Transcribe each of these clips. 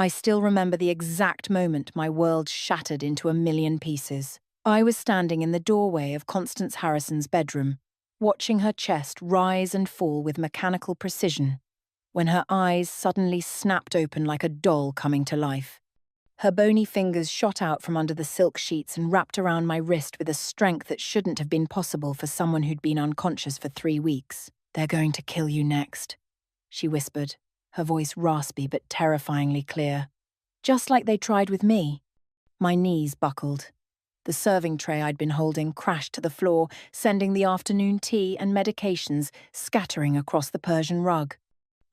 I still remember the exact moment my world shattered into a million pieces. I was standing in the doorway of Constance Harrison's bedroom, watching her chest rise and fall with mechanical precision, when her eyes suddenly snapped open like a doll coming to life. Her bony fingers shot out from under the silk sheets and wrapped around my wrist with a strength that shouldn't have been possible for someone who'd been unconscious for 3 weeks. "They're going to kill you next," she whispered, her voice raspy but terrifyingly clear. Just like they tried with me. My knees buckled. The serving tray I'd been holding crashed to the floor, sending the afternoon tea and medications scattering across the Persian rug.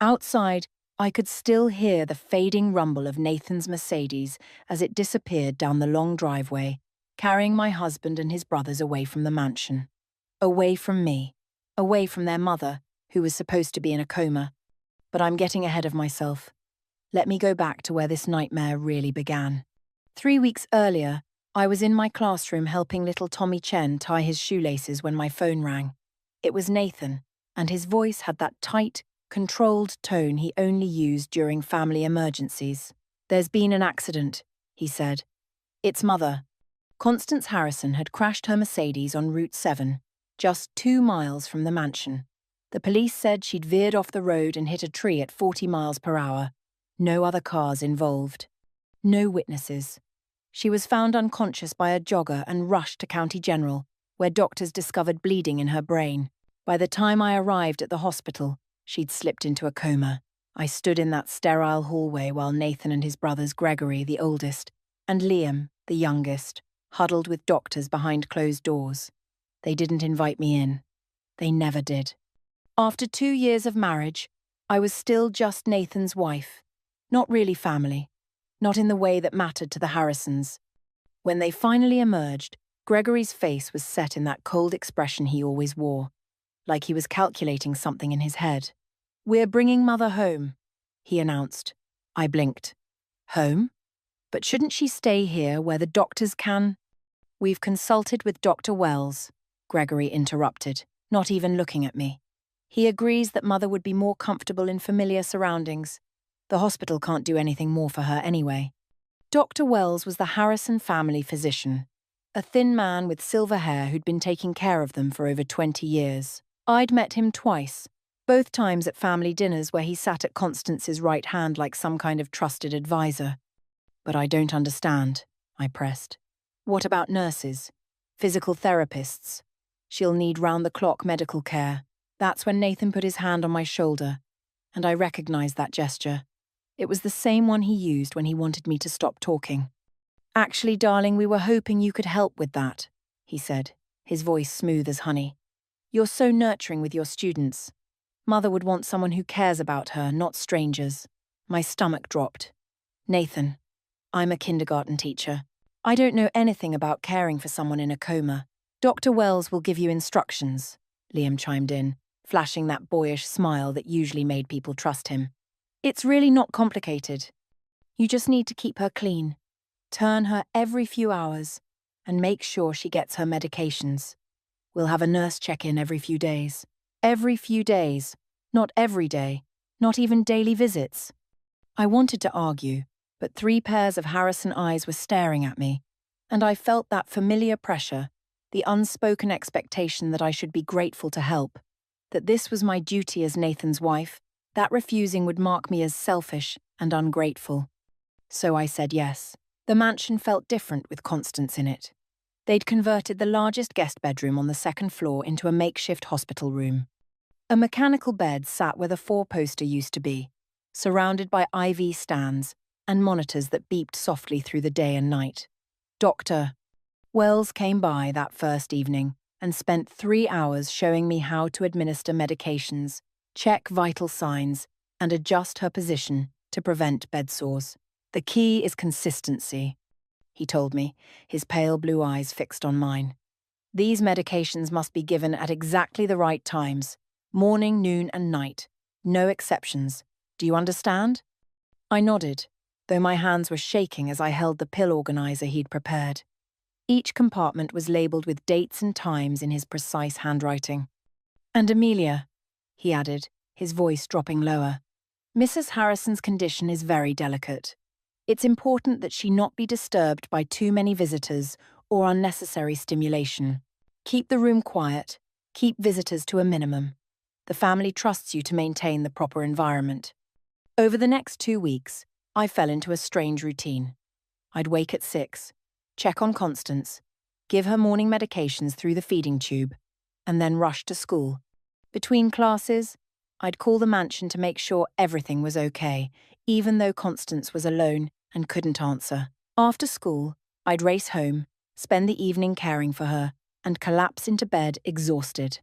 Outside, I could still hear the fading rumble of Nathan's Mercedes as it disappeared down the long driveway, carrying my husband and his brothers away from the mansion. Away from me. Away from their mother, who was supposed to be in a coma. But I'm getting ahead of myself. Let me go back to where this nightmare really began. 3 weeks earlier, I was in my classroom helping little Tommy Chen tie his shoelaces when my phone rang. It was Nathan, and his voice had that tight, controlled tone he only used during family emergencies. "There's been an accident," he said. "It's Mother." Constance Harrison had crashed her Mercedes on Route 7, just 2 miles from the mansion. The police said she'd veered off the road and hit a tree at 40 miles per hour. No other cars involved. No witnesses. She was found unconscious by a jogger and rushed to County General, where doctors discovered bleeding in her brain. By the time I arrived at the hospital, she'd slipped into a coma. I stood in that sterile hallway while Nathan and his brothers Gregory, the oldest, and Liam, the youngest, huddled with doctors behind closed doors. They didn't invite me in. They never did. After 2 years of marriage, I was still just Nathan's wife. Not really family. Not in the way that mattered to the Harrisons. When they finally emerged, Gregory's face was set in that cold expression he always wore, like he was calculating something in his head. "We're bringing Mother home," he announced. I blinked. "Home? But shouldn't she stay here where the doctors can—" "We've consulted with Dr. Wells," Gregory interrupted, not even looking at me. "He agrees that Mother would be more comfortable in familiar surroundings. The hospital can't do anything more for her anyway." Dr. Wells was the Harrison family physician, a thin man with silver hair who'd been taking care of them for over 20 years. I'd met him twice, both times at family dinners where he sat at Constance's right hand like some kind of trusted advisor. "But I don't understand," I pressed. "What about nurses? Physical therapists? She'll need round-the-clock medical care." That's when Nathan put his hand on my shoulder, and I recognized that gesture. It was the same one he used when he wanted me to stop talking. "Actually, darling, we were hoping you could help with that," he said, his voice smooth as honey. "You're so nurturing with your students. Mother would want someone who cares about her, not strangers." My stomach dropped. "Nathan, I'm a kindergarten teacher. I don't know anything about caring for someone in a coma. Dr. Wells will give you instructions," Liam chimed in, flashing that boyish smile that usually made people trust him. "It's really not complicated. You just need to keep her clean, turn her every few hours, and make sure she gets her medications. We'll have a nurse check in every few days. Every few days, not every day, not even daily visits." I wanted to argue, but 3 pairs of Harrison eyes were staring at me, and I felt that familiar pressure, the unspoken expectation that I should be grateful to help, that this was my duty as Nathan's wife, that refusing would mark me as selfish and ungrateful. So I said yes. The mansion felt different with Constance in it. They'd converted the largest guest bedroom on the 2nd floor into a makeshift hospital room. A mechanical bed sat where the 4-poster used to be, surrounded by IV stands and monitors that beeped softly through the day and night. Dr. Wells came by that first evening and spent 3 hours showing me how to administer medications, check vital signs, and adjust her position to prevent bed sores. "The key is consistency," he told me, his pale blue eyes fixed on mine. "These medications must be given at exactly the right times, morning, noon, and night. No exceptions. Do you understand?" I nodded, though my hands were shaking as I held the pill organizer he'd prepared. Each compartment was labelled with dates and times in his precise handwriting. "And Amelia," he added, his voice dropping lower, "Mrs. Harrison's condition is very delicate. It's important that she not be disturbed by too many visitors or unnecessary stimulation. Keep the room quiet, keep visitors to a minimum. The family trusts you to maintain the proper environment. Over the next 2 weeks, I fell into a strange routine. I'd wake at 6, check on Constance, give her morning medications through the feeding tube, and then rush to school. Between classes, I'd call the mansion to make sure everything was okay, even though Constance was alone and couldn't answer. After school, I'd race home, spend the evening caring for her, and collapse into bed exhausted.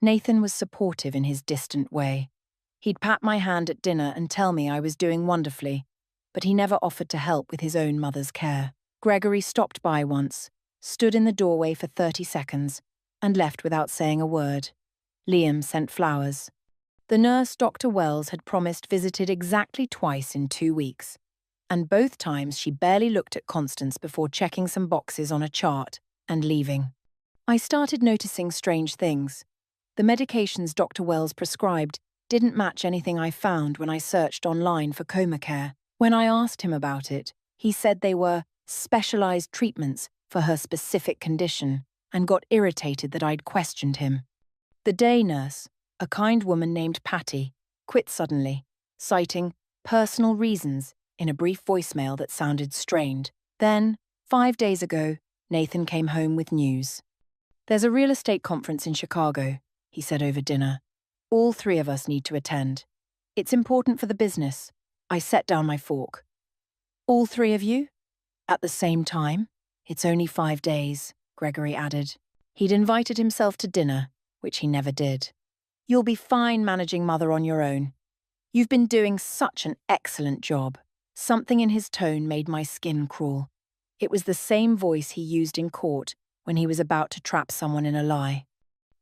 Nathan was supportive in his distant way. He'd pat my hand at dinner and tell me I was doing wonderfully, but he never offered to help with his own mother's care. Gregory stopped by once, stood in the doorway for 30 seconds, and left without saying a word. Liam sent flowers. The nurse, Dr. Wells, had promised visited exactly twice in 2 weeks, and both times she barely looked at Constance before checking some boxes on a chart and leaving. I started noticing strange things. The medications Dr. Wells prescribed didn't match anything I found when I searched online for coma care. When I asked him about it, he said they were specialized treatments for her specific condition and got irritated that I'd questioned him. The day nurse, a kind woman named Patty, quit suddenly, citing personal reasons in a brief voicemail that sounded strained. Then, 5 days ago, Nathan came home with news. "There's a real estate conference in Chicago," he said over dinner. "All 3 of us need to attend. It's important for the business." I set down my fork. "All 3 of you? At the same time? It's only 5 days," Gregory added. He'd invited himself to dinner, which he never did. "You'll be fine managing Mother on your own. You've been doing such an excellent job." Something in his tone made my skin crawl. It was the same voice he used in court when he was about to trap someone in a lie.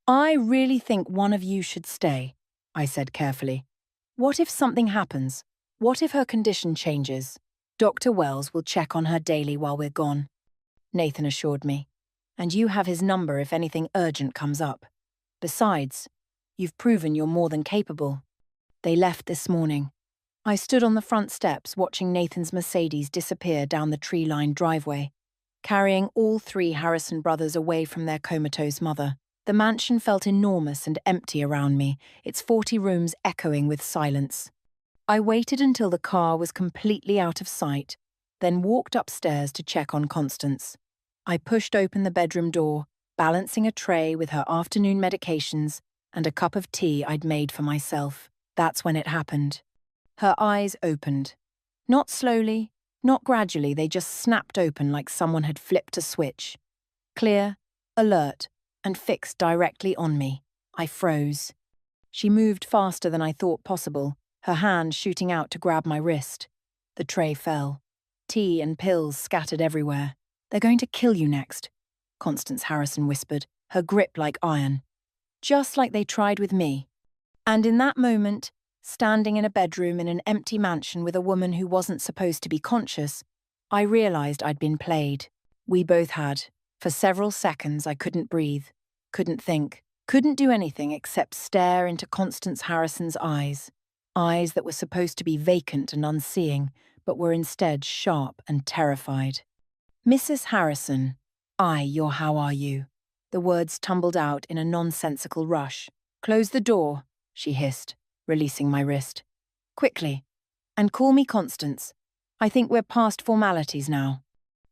"I really think one of you should stay," I said carefully. "What if something happens? What if her condition changes? Dr. Wells will check on her daily while we're gone," Nathan assured me. "And you have his number if anything urgent comes up. Besides, you've proven you're more than capable." They left this morning. I stood on the front steps watching Nathan's Mercedes disappear down the tree-lined driveway, carrying all 3 Harrison brothers away from their comatose mother. The mansion felt enormous and empty around me, its 40 rooms echoing with silence. I waited until the car was completely out of sight, then walked upstairs to check on Constance. I pushed open the bedroom door, balancing a tray with her afternoon medications and a cup of tea I'd made for myself. That's when it happened. Her eyes opened. Not slowly, not gradually, they just snapped open like someone had flipped a switch. Clear, alert, and fixed directly on me. I froze. She moved faster than I thought possible, her hand shooting out to grab my wrist. The tray fell. Tea and pills scattered everywhere. "They're going to kill you next," Constance Harrison whispered, her grip like iron. "Just like they tried with me." And in that moment, standing in a bedroom in an empty mansion with a woman who wasn't supposed to be conscious, I realized I'd been played. We both had. For several seconds, I couldn't breathe, couldn't think, couldn't do anything except stare into Constance Harrison's eyes that were supposed to be vacant and unseeing, but were instead sharp and terrified. "Mrs. Harrison, how are you?" The words tumbled out in a nonsensical rush. "Close the door," she hissed, releasing my wrist. "Quickly. And call me Constance. I think we're past formalities now."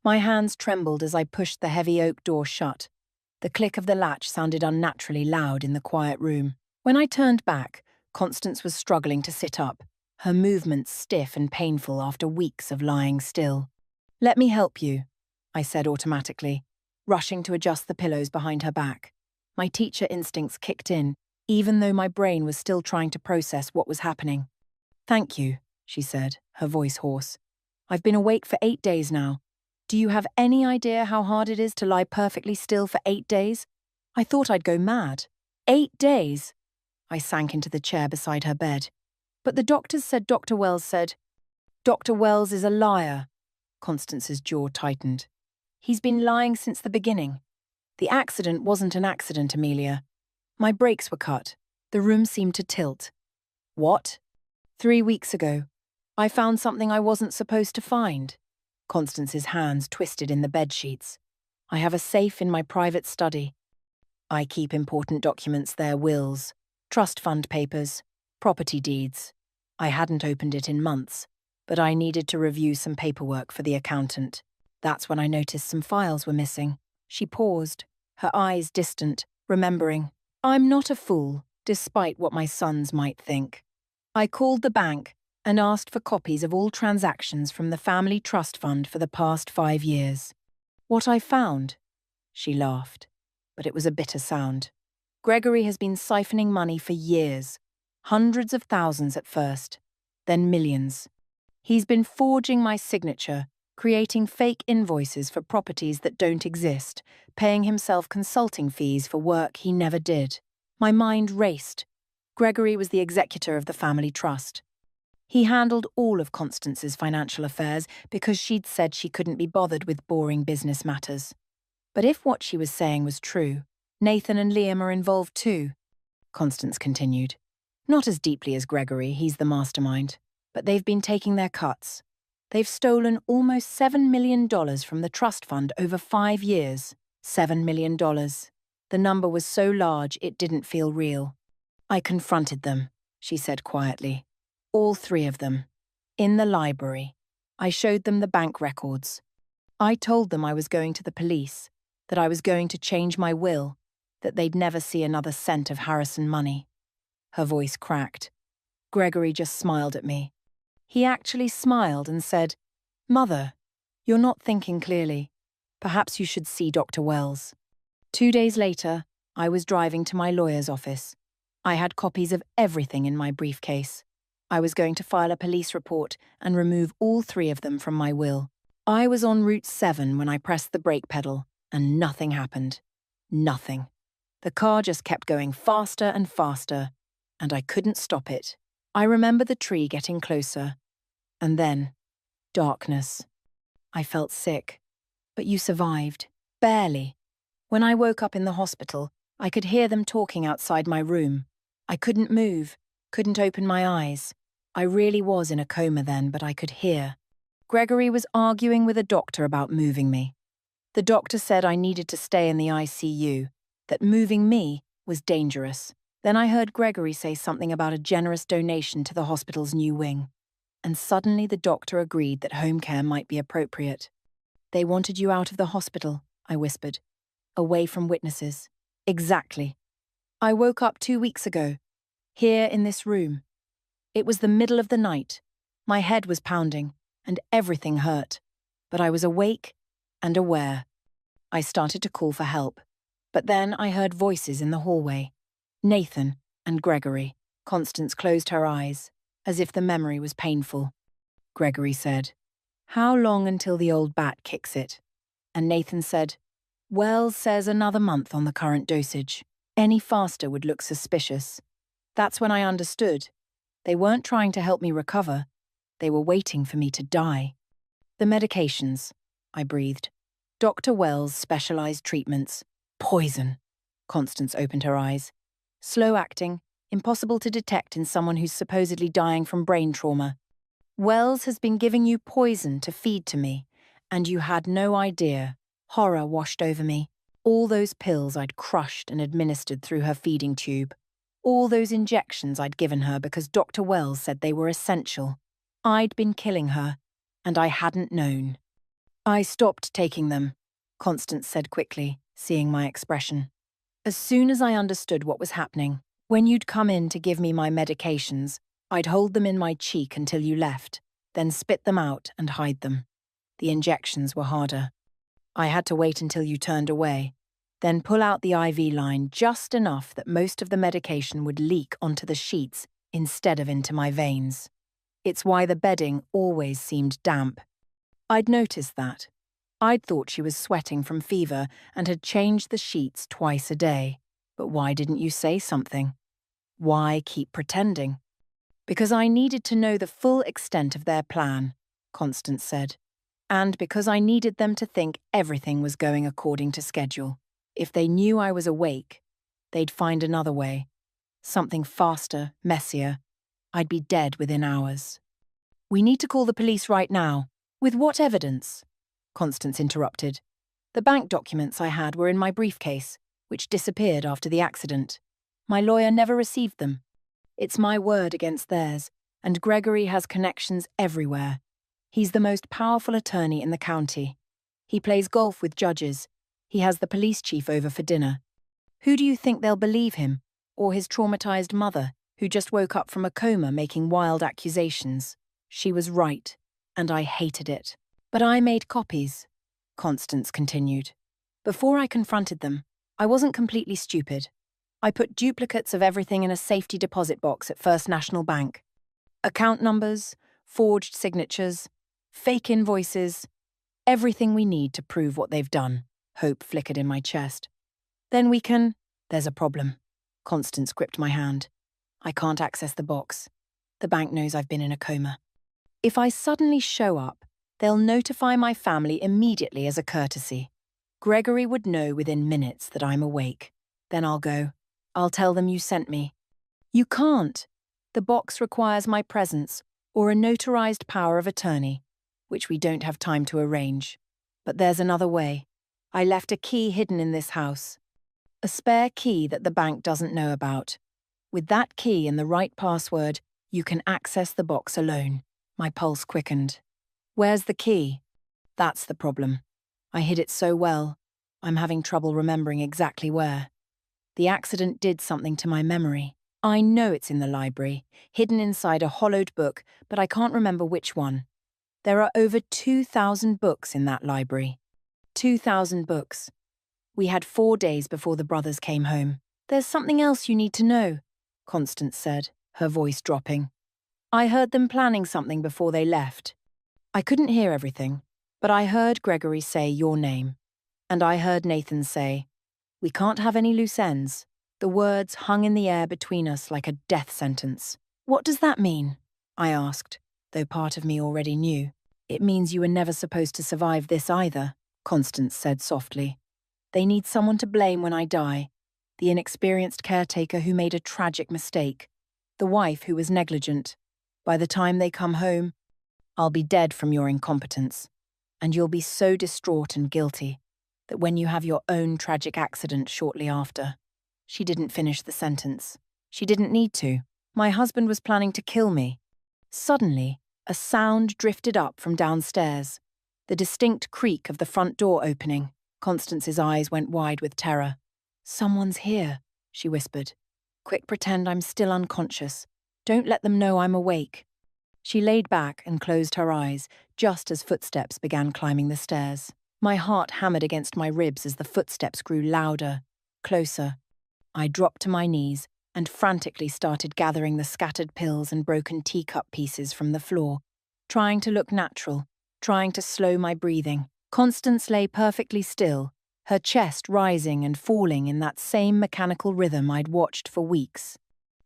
My hands trembled as I pushed the heavy oak door shut. The click of the latch sounded unnaturally loud in the quiet room. When I turned back, Constance was struggling to sit up, her movements stiff and painful after weeks of lying still. "Let me help you," I said automatically, rushing to adjust the pillows behind her back. My teacher instincts kicked in, even though my brain was still trying to process what was happening. "Thank you," she said, her voice hoarse. "I've been awake for 8 days now. Do you have any idea how hard it is to lie perfectly still for 8 days? I thought I'd go mad. 8 days!" I sank into the chair beside her bed. "But the doctors said Dr. Wells said—" "Dr. Wells is a liar." Constance's jaw tightened. "He's been lying since the beginning. The accident wasn't an accident, Amelia. My brakes were cut. The room seemed to tilt." "What?" "3 weeks ago. I found something I wasn't supposed to find. Constance's hands twisted in the bedsheets. I have a safe in my private study. I keep important documents there, wills, trust fund papers, property deeds. I hadn't opened it in months, but I needed to review some paperwork for the accountant. That's when I noticed some files were missing. She paused, her eyes distant, remembering. I'm not a fool, despite what my sons might think. I called the bank and asked for copies of all transactions from the family trust fund for the past 5 years. What I found? She laughed, but it was a bitter sound. Gregory has been siphoning money for years, hundreds of thousands at first, then millions. He's been forging my signature, creating fake invoices for properties that don't exist, paying himself consulting fees for work he never did. My mind raced. Gregory was the executor of the family trust. He handled all of Constance's financial affairs because she'd said she couldn't be bothered with boring business matters. But if what she was saying was true, Nathan and Liam are involved too, Constance continued. Not as deeply as Gregory, he's the mastermind, but they've been taking their cuts. They've stolen almost $7 million from the trust fund over 5 years. $7 million. The number was so large it didn't feel real. I confronted them, she said quietly. All 3 of them. In the library. I showed them the bank records. I told them I was going to the police, that I was going to change my will, that they'd never see another cent of Harrison money. Her voice cracked. Gregory just smiled at me. He actually smiled and said, Mother, you're not thinking clearly. Perhaps you should see Dr. Wells. 2 days later, I was driving to my lawyer's office. I had copies of everything in my briefcase. I was going to file a police report and remove all 3 of them from my will. I was on Route 7 when I pressed the brake pedal, and nothing happened. Nothing. The car just kept going faster and faster, and I couldn't stop it. I remember the tree getting closer, and then darkness. I felt sick. But you survived. Barely. When I woke up in the hospital, I could hear them talking outside my room. I couldn't move, couldn't open my eyes. I really was in a coma then, but I could hear. Gregory was arguing with a doctor about moving me. The doctor said I needed to stay in the ICU, that moving me was dangerous. Then I heard Gregory say something about a generous donation to the hospital's new wing. And suddenly the doctor agreed that home care might be appropriate. They wanted you out of the hospital, I whispered. Away from witnesses. Exactly. I woke up 2 weeks ago, here in this room. It was the middle of the night. My head was pounding, and everything hurt. But I was awake and aware. I started to call for help. But then I heard voices in the hallway. Nathan and Gregory. Constance closed her eyes, as if the memory was painful. Gregory said, How long until the old bat kicks it? And Nathan said, Wells says another month on the current dosage. Any faster would look suspicious. That's when I understood. They weren't trying to help me recover. They were waiting for me to die. The medications, I breathed. Dr. Wells' specialized treatments. Poison. Constance opened her eyes. Slow-acting, impossible to detect in someone who's supposedly dying from brain trauma. Wells has been giving you poison to feed to me, and you had no idea. Horror washed over me. All those pills I'd crushed and administered through her feeding tube. All those injections I'd given her because Dr. Wells said they were essential. I'd been killing her, and I hadn't known. I stopped taking them, Constance said quickly, seeing my expression. As soon as I understood what was happening, when you'd come in to give me my medications, I'd hold them in my cheek until you left, then spit them out and hide them. The injections were harder. I had to wait until you turned away, then pull out the IV line just enough that most of the medication would leak onto the sheets instead of into my veins. It's why the bedding always seemed damp. I'd noticed that. I'd thought she was sweating from fever and had changed the sheets twice a day. But why didn't you say something? Why keep pretending? Because I needed to know the full extent of their plan, Constance said. And because I needed them to think everything was going according to schedule. If they knew I was awake, they'd find another way. Something faster, messier. I'd be dead within hours. We need to call the police right now. With what evidence? Constance interrupted. The bank documents I had were in my briefcase, which disappeared after the accident. My lawyer never received them. It's my word against theirs, and Gregory has connections everywhere. He's the most powerful attorney in the county. He plays golf with judges. He has the police chief over for dinner. Who do you think they'll believe him? Or his traumatized mother, who just woke up from a coma making wild accusations? She was right, and I hated it. But I made copies, Constance continued. Before I confronted them, I wasn't completely stupid. I put duplicates of everything in a safety deposit box at First National Bank. Account numbers, forged signatures, fake invoices, everything we need to prove what they've done. Hope flickered in my chest. Then we can... There's a problem. Constance gripped my hand. I can't access the box. The bank knows I've been in a coma. If I suddenly show up, they'll notify my family immediately as a courtesy. Gregory would know within minutes that I'm awake. Then I'll go. I'll tell them you sent me. You can't. The box requires my presence or a notarized power of attorney, which we don't have time to arrange. But there's another way. I left a key hidden in this house. A spare key that the bank doesn't know about. With that key and the right password, you can access the box alone. My pulse quickened. Where's the key? That's the problem. I hid it so well, I'm having trouble remembering exactly where. The accident did something to my memory. I know it's in the library, hidden inside a hollowed book, but I can't remember which one. There are over 2,000 books in that library. 2,000 books. We had 4 days before the brothers came home. There's something else you need to know, Constance said, her voice dropping. I heard them planning something before they left. I couldn't hear everything, but I heard Gregory say your name. And I heard Nathan say, we can't have any loose ends. The words hung in the air between us like a death sentence. What does that mean? I asked, though part of me already knew. It means you were never supposed to survive this either, Constance said softly. They need someone to blame when I die. The inexperienced caretaker who made a tragic mistake. The wife who was negligent. By the time they come home, I'll be dead from your incompetence. And you'll be so distraught and guilty that when you have your own tragic accident shortly after. She didn't finish the sentence. She didn't need to. My husband was planning to kill me. Suddenly, a sound drifted up from downstairs. The distinct creak of the front door opening. Constance's eyes went wide with terror. Someone's here, she whispered. Quick, pretend I'm still unconscious. Don't let them know I'm awake. She laid back and closed her eyes, just as footsteps began climbing the stairs. My heart hammered against my ribs as the footsteps grew louder, closer. I dropped to my knees and frantically started gathering the scattered pills and broken teacup pieces from the floor, trying to look natural, trying to slow my breathing. Constance lay perfectly still, her chest rising and falling in that same mechanical rhythm I'd watched for weeks.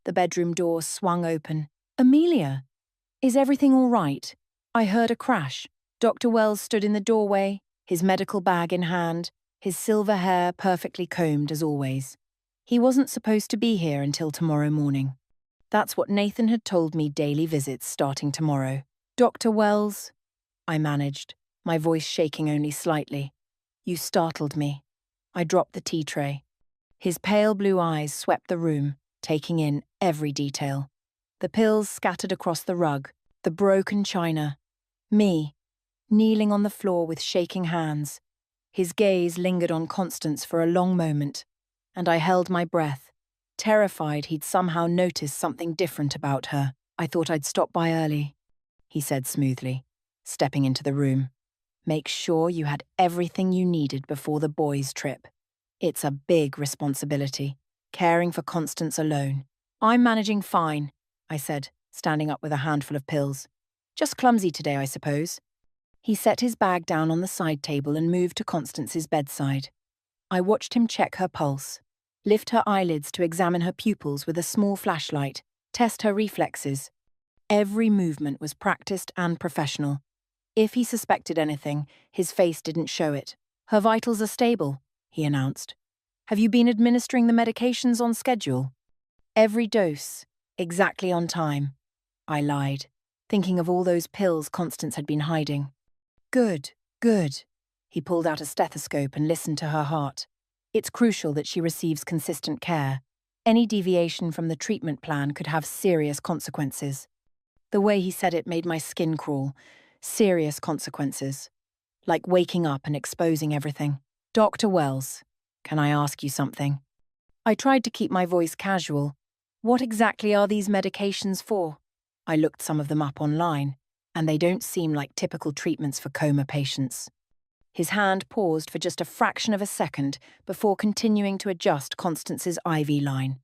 The bedroom door swung open. Amelia! Is everything all right? I heard a crash. Dr. Wells stood in the doorway, his medical bag in hand, his silver hair perfectly combed as always. He wasn't supposed to be here until tomorrow morning. That's what Nathan had told me, daily visits starting tomorrow. Dr. Wells, I managed, my voice shaking only slightly. You startled me. I dropped the tea tray. His pale blue eyes swept the room, taking in every detail. The pills scattered across the rug, the broken china. Me, kneeling on the floor with shaking hands. His gaze lingered on Constance for a long moment, and I held my breath, terrified he'd somehow noticed something different about her. I thought I'd stop by early, he said smoothly, stepping into the room. Make sure you had everything you needed before the boys' trip. It's a big responsibility, caring for Constance alone. I'm managing fine, I said, standing up with a handful of pills. Just clumsy today, I suppose. He set his bag down on the side table and moved to Constance's bedside. I watched him check her pulse, lift her eyelids to examine her pupils with a small flashlight, test her reflexes. Every movement was practiced and professional. If he suspected anything, his face didn't show it. Her vitals are stable, he announced. Have you been administering the medications on schedule? Every dose, exactly on time. I lied, thinking of all those pills Constance had been hiding. Good, good. He pulled out a stethoscope and listened to her heart. It's crucial that she receives consistent care. Any deviation from the treatment plan could have serious consequences. The way he said it made my skin crawl. Serious consequences. Like waking up and exposing everything. Dr. Wells, can I ask you something? I tried to keep my voice casual. What exactly are these medications for? I looked some of them up online, and they don't seem like typical treatments for coma patients. His hand paused for just a fraction of a second before continuing to adjust Constance's IV line.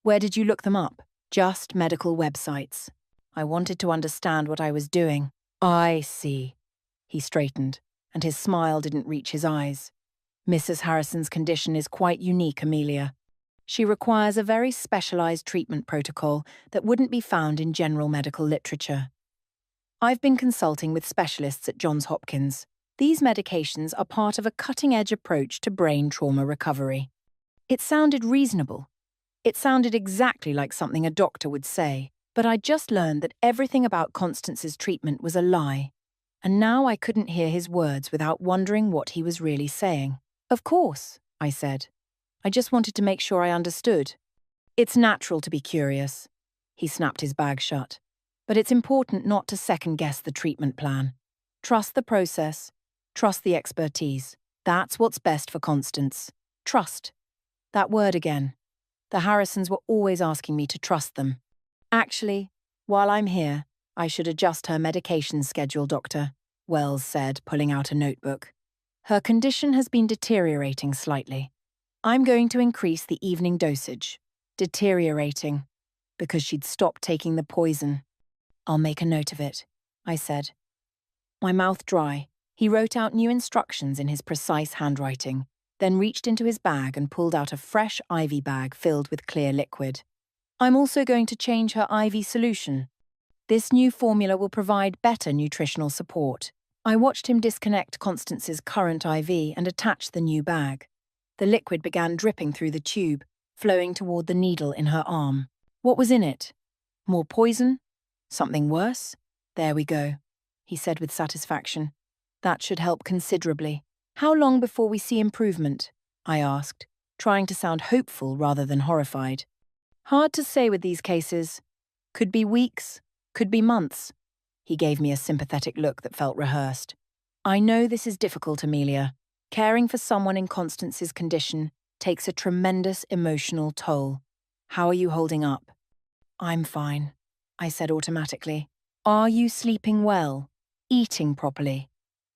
Where did you look them up? Just medical websites. I wanted to understand what I was doing. I see. He straightened, and his smile didn't reach his eyes. Mrs. Harrison's condition is quite unique, Amelia. She requires a very specialized treatment protocol that wouldn't be found in general medical literature. I've been consulting with specialists at Johns Hopkins. These medications are part of a cutting-edge approach to brain trauma recovery. It sounded reasonable. It sounded exactly like something a doctor would say, but I'd just learned that everything about Constance's treatment was a lie. And now I couldn't hear his words without wondering what he was really saying. Of course, I said. I just wanted to make sure I understood. It's natural to be curious. He snapped his bag shut. But it's important not to second-guess the treatment plan. Trust the process. Trust the expertise. That's what's best for Constance. Trust. That word again. The Harrisons were always asking me to trust them. Actually, while I'm here, I should adjust her medication schedule, Doctor, Wells said, pulling out a notebook. Her condition has been deteriorating slightly. I'm going to increase the evening dosage. Deteriorating. Because she'd stopped taking the poison. I'll make a note of it, I said. My mouth dry, he wrote out new instructions in his precise handwriting, then reached into his bag and pulled out a fresh IV bag filled with clear liquid. I'm also going to change her IV solution. This new formula will provide better nutritional support. I watched him disconnect Constance's current IV and attach the new bag. The liquid began dripping through the tube, flowing toward the needle in her arm. What was in it? More poison? Something worse? There we go, he said with satisfaction. That should help considerably. How long before we see improvement? I asked, trying to sound hopeful rather than horrified. Hard to say with these cases. Could be weeks, could be months. He gave me a sympathetic look that felt rehearsed. I know this is difficult, Amelia. Caring for someone in Constance's condition takes a tremendous emotional toll. How are you holding up? I'm fine, I said automatically. Are you sleeping well? Eating properly?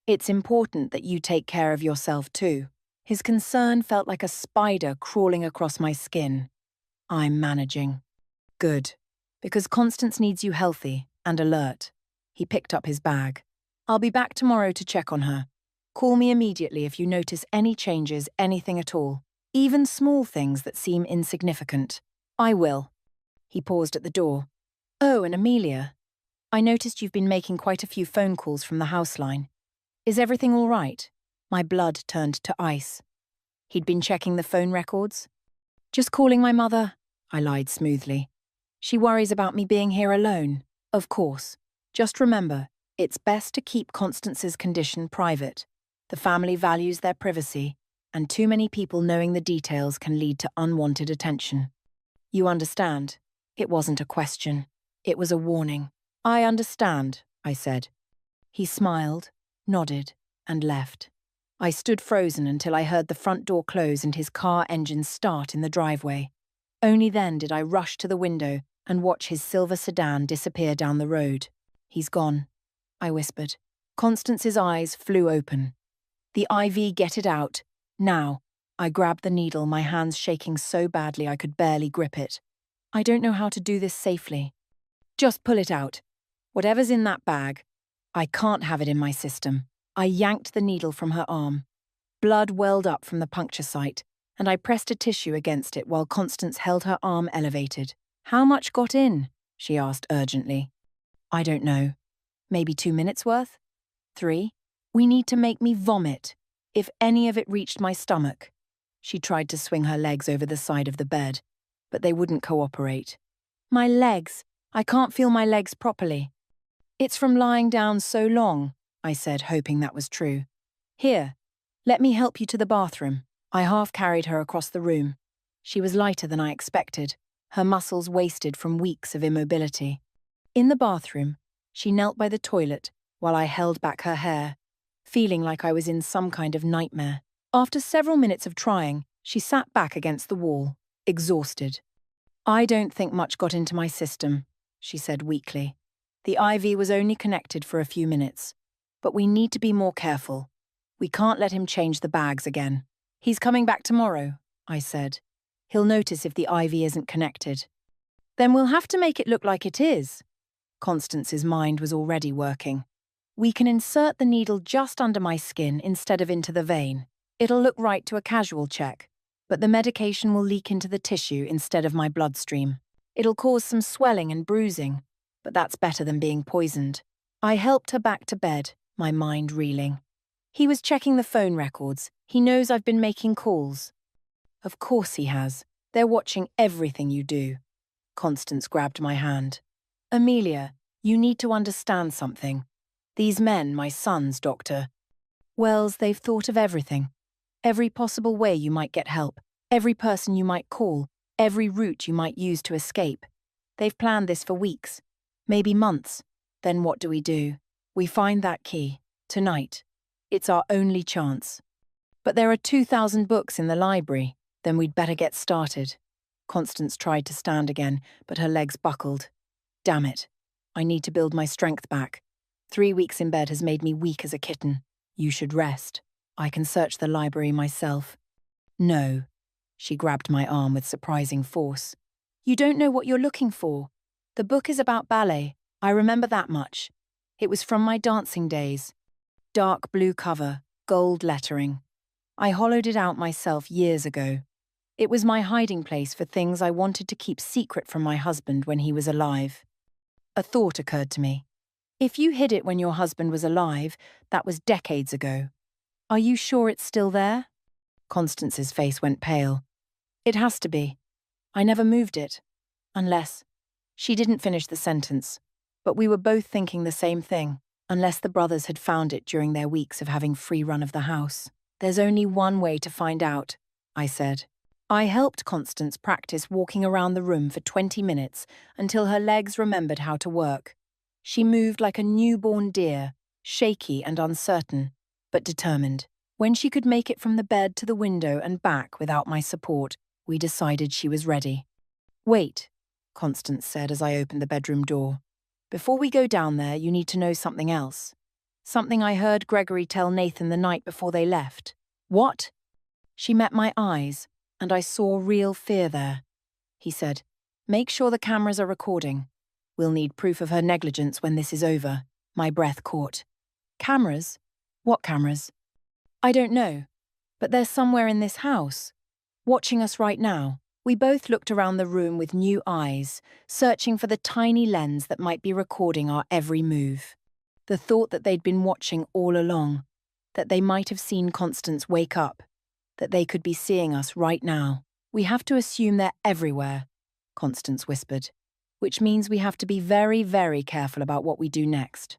It's important that you take care of yourself too. His concern felt like a spider crawling across my skin. I'm managing. Good. Because Constance needs you healthy and alert. He picked up his bag. I'll be back tomorrow to check on her. Call me immediately if you notice any changes, anything at all. Even small things that seem insignificant. I will. He paused at the door. Oh, and Amelia, I noticed you've been making quite a few phone calls from the house line. Is everything all right? My blood turned to ice. He'd been checking the phone records. Just calling my mother, I lied smoothly. She worries about me being here alone. Of course. Just remember, it's best to keep Constance's condition private. The family values their privacy, and too many people knowing the details can lead to unwanted attention. You understand? It wasn't a question. It was a warning. I understand, I said. He smiled, nodded, and left. I stood frozen until I heard the front door close and his car engine start in the driveway. Only then did I rush to the window and watch his silver sedan disappear down the road. He's gone, I whispered. Constance's eyes flew open. The IV, get it out. Now. I grabbed the needle, my hands shaking so badly I could barely grip it. I don't know how to do this safely. Just pull it out. Whatever's in that bag. I can't have it in my system. I yanked the needle from her arm. Blood welled up from the puncture site, and I pressed a tissue against it while Constance held her arm elevated. How much got in? She asked urgently. I don't know. Maybe 2 minutes worth? 3? We need to make me vomit. If any of it reached my stomach. She tried to swing her legs over the side of the bed, but they wouldn't cooperate. My legs. I can't feel my legs properly. It's from lying down so long, I said, hoping that was true. Here, let me help you to the bathroom. I half carried her across the room. She was lighter than I expected, her muscles wasted from weeks of immobility. In the bathroom, she knelt by the toilet while I held back her hair, feeling like I was in some kind of nightmare. After several minutes of trying, she sat back against the wall, exhausted. I don't think much got into my system, she said weakly. The IV was only connected for a few minutes, but we need to be more careful. We can't let him change the bags again. He's coming back tomorrow, I said. He'll notice if the IV isn't connected. Then we'll have to make it look like it is. Constance's mind was already working. We can insert the needle just under my skin instead of into the vein. It'll look right to a casual check, but the medication will leak into the tissue instead of my bloodstream. It'll cause some swelling and bruising, but that's better than being poisoned. I helped her back to bed, my mind reeling. He was checking the phone records. He knows I've been making calls. Of course he has. They're watching everything you do. Constance grabbed my hand. Amelia, you need to understand something. These men, my sons, Doctor. Wells, they've thought of everything. Every possible way you might get help, every person you might call, every route you might use to escape. They've planned this for weeks, maybe months. Then what do? We find that key, tonight. It's our only chance. But there are 2,000 books in the library. Then we'd better get started. Constance tried to stand again, but her legs buckled. Damn it. I need to build my strength back. 3 weeks in bed has made me weak as a kitten. You should rest. I can search the library myself. No. She grabbed my arm with surprising force. You don't know what you're looking for. The book is about ballet. I remember that much. It was from my dancing days. Dark blue cover, gold lettering. I hollowed it out myself years ago. It was my hiding place for things I wanted to keep secret from my husband when he was alive. A thought occurred to me. If you hid it when your husband was alive, that was decades ago. Are you sure it's still there? Constance's face went pale. It has to be. I never moved it. Unless... She didn't finish the sentence, but we were both thinking the same thing. Unless the brothers had found it during their weeks of having free run of the house. There's only one way to find out, I said. I helped Constance practice walking around the room for 20 minutes until her legs remembered how to work. She moved like a newborn deer, shaky and uncertain, but determined. When she could make it from the bed to the window and back without my support, we decided she was ready. Wait, Constance said as I opened the bedroom door. Before we go down there, you need to know something else. Something I heard Gregory tell Nathan the night before they left. What? She met my eyes, and I saw real fear there. He said, make sure the cameras are recording. We'll need proof of her negligence when this is over. My breath caught. Cameras? What cameras? I don't know, but they're somewhere in this house. Watching us right now. We both looked around the room with new eyes, searching for the tiny lens that might be recording our every move. The thought that they'd been watching all along, that they might have seen Constance wake up, that they could be seeing us right now. We have to assume they're everywhere, Constance whispered, which means we have to be very, very careful about what we do next.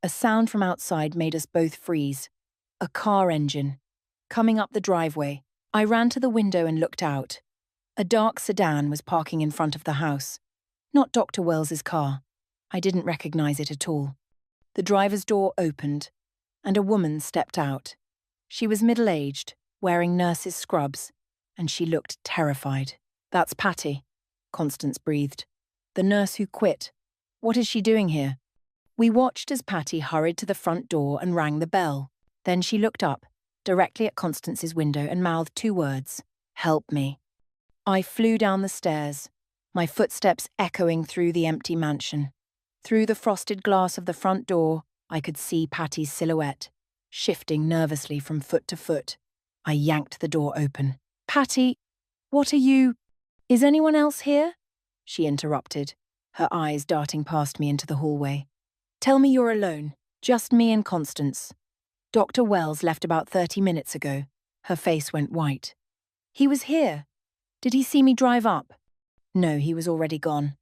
A sound from outside made us both freeze. A car engine. Coming up the driveway, I ran to the window and looked out. A dark sedan was parking in front of the house. Not Dr. Wells's car. I didn't recognize it at all. The driver's door opened, and a woman stepped out. She was middle-aged, wearing nurse's scrubs, and she looked terrified. That's Patty, Constance breathed. The nurse who quit. What is she doing here? We watched as Patty hurried to the front door and rang the bell. Then she looked up, directly at Constance's window, and mouthed 2 words. Help me. I flew down the stairs, my footsteps echoing through the empty mansion. Through the frosted glass of the front door, I could see Patty's silhouette, shifting nervously from foot to foot. I yanked the door open. Patty, what are you... Is anyone else here? She interrupted, her eyes darting past me into the hallway. Tell me you're alone, just me and Constance. Dr. Wells left about 30 minutes ago. Her face went white. He was here. Did he see me drive up? No, he was already gone.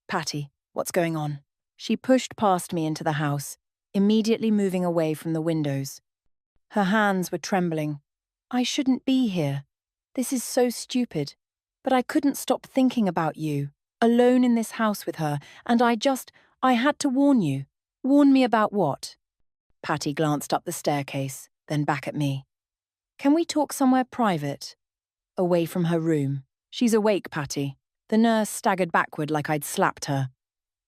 Patty, what's going on? She pushed past me into the house, immediately moving away from the windows. Her hands were trembling. I shouldn't be here. This is so stupid. But I couldn't stop thinking about you, alone in this house with her, and I had to warn you. Warn me about what? Patty glanced up the staircase, then back at me. Can we talk somewhere private? Away from her room. She's awake, Patty. The nurse staggered backward like I'd slapped her.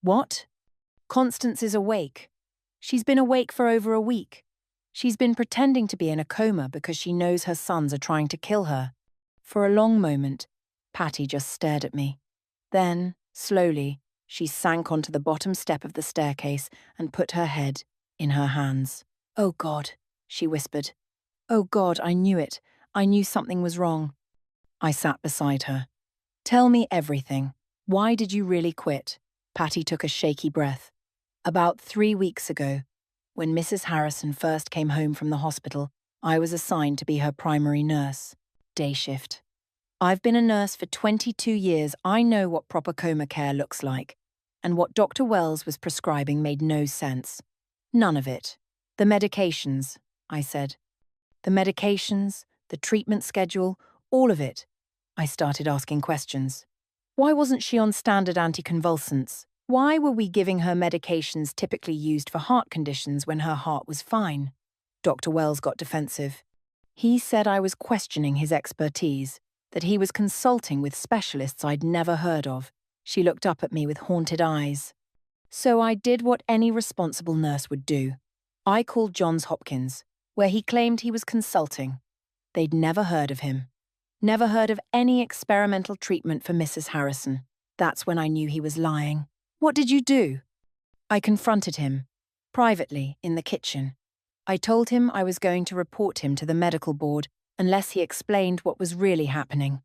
What? Constance is awake. She's been awake for over a week. She's been pretending to be in a coma because she knows her sons are trying to kill her. For a long moment, Patty just stared at me. Then, slowly, she sank onto the bottom step of the staircase and put her head in her hands. Oh God, she whispered. Oh God, I knew it. I knew something was wrong. I sat beside her. Tell me everything. Why did you really quit? Patty took a shaky breath. About 3 weeks ago, when Mrs. Harrison first came home from the hospital, I was assigned to be her primary nurse. Day shift. I've been a nurse for 22 years. I know what proper coma care looks like. And what Dr. Wells was prescribing made no sense. None of it. The medications, I said. The medications, the treatment schedule, all of it. I started asking questions. Why wasn't she on standard anticonvulsants? Why were we giving her medications typically used for heart conditions when her heart was fine? Dr. Wells got defensive. He said I was questioning his expertise, that he was consulting with specialists I'd never heard of. She looked up at me with haunted eyes. So I did what any responsible nurse would do. I called Johns Hopkins, where he claimed he was consulting. They'd never heard of him. Never heard of any experimental treatment for Mrs. Harrison. That's when I knew he was lying. What did you do? I confronted him, privately, in the kitchen. I told him I was going to report him to the medical board unless he explained what was really happening.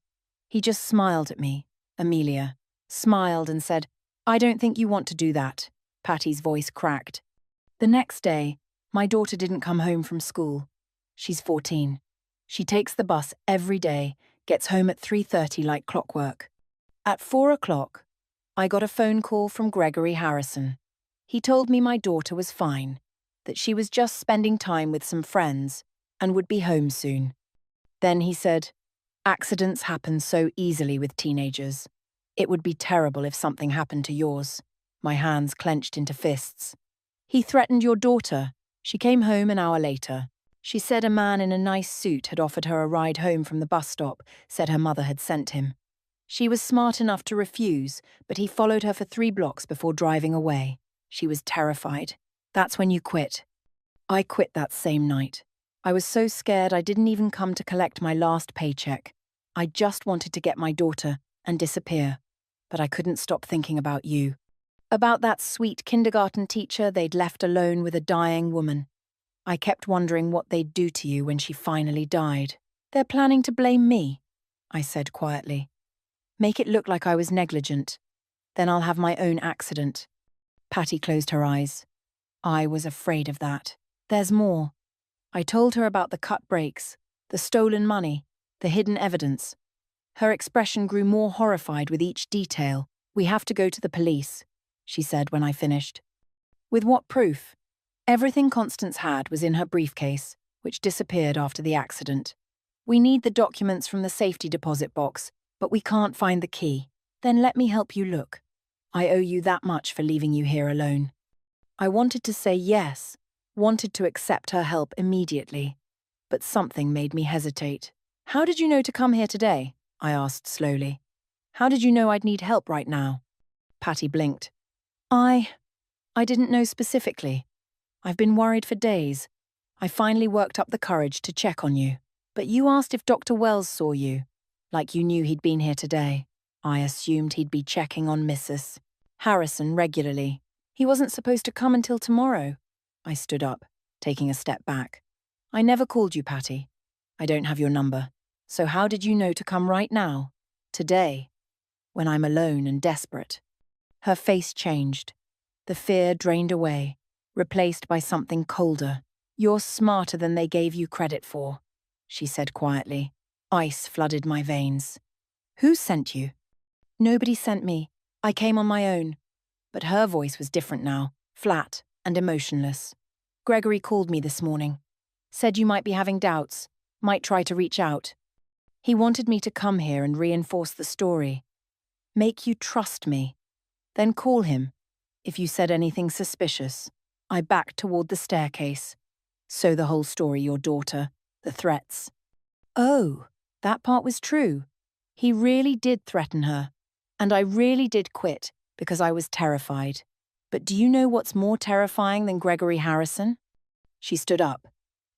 He just smiled at me, Amelia, smiled and said, I don't think you want to do that. Patty's voice cracked. The next day, my daughter didn't come home from school. She's 14. She takes the bus every day, gets home at 3:30 like clockwork. At 4 o'clock, I got a phone call from Gregory Harrison. He told me my daughter was fine, that she was just spending time with some friends and would be home soon. Then he said, accidents happen so easily with teenagers. It would be terrible if something happened to yours. My hands clenched into fists. He threatened your daughter. She came home an hour later. She said a man in a nice suit had offered her a ride home from the bus stop, said her mother had sent him. She was smart enough to refuse, but he followed her for 3 blocks before driving away. She was terrified. That's when you quit. I quit that same night. I was so scared I didn't even come to collect my last paycheck. I just wanted to get my daughter and disappear. But I couldn't stop thinking about you. About that sweet kindergarten teacher they'd left alone with a dying woman. I kept wondering what they'd do to you when she finally died. They're planning to blame me, I said quietly. Make it look like I was negligent. Then I'll have my own accident. Patty closed her eyes. I was afraid of that. There's more. I told her about the cut brakes, the stolen money, the hidden evidence. Her expression grew more horrified with each detail. We have to go to the police, she said when I finished. With what proof? Everything Constance had was in her briefcase, which disappeared after the accident. We need the documents from the safety deposit box, but we can't find the key. Then let me help you look. I owe you that much for leaving you here alone. I wanted to say yes, wanted to accept her help immediately, but something made me hesitate. How did you know to come here today? I asked slowly. How did you know I'd need help right now? Patty blinked. I didn't know specifically. I've been worried for days. I finally worked up the courage to check on you. But you asked if Dr. Wells saw you, like you knew he'd been here today. I assumed he'd be checking on Mrs. Harrison regularly. He wasn't supposed to come until tomorrow. I stood up, taking a step back. I never called you, Patty. I don't have your number. So how did you know to come right now? Today, when I'm alone and desperate? Her face changed. The fear drained away, replaced by something colder. You're smarter than they gave you credit for, she said quietly. Ice flooded my veins. Who sent you? Nobody sent me. I came on my own. But her voice was different now, flat and emotionless. Gregory called me this morning. Said you might be having doubts, might try to reach out. He wanted me to come here and reinforce the story. Make you trust me. Then call him. If you said anything suspicious. I backed toward the staircase. So the whole story, your daughter, the threats. Oh, that part was true. He really did threaten her. And I really did quit because I was terrified. But do you know what's more terrifying than Gregory Harrison? She stood up,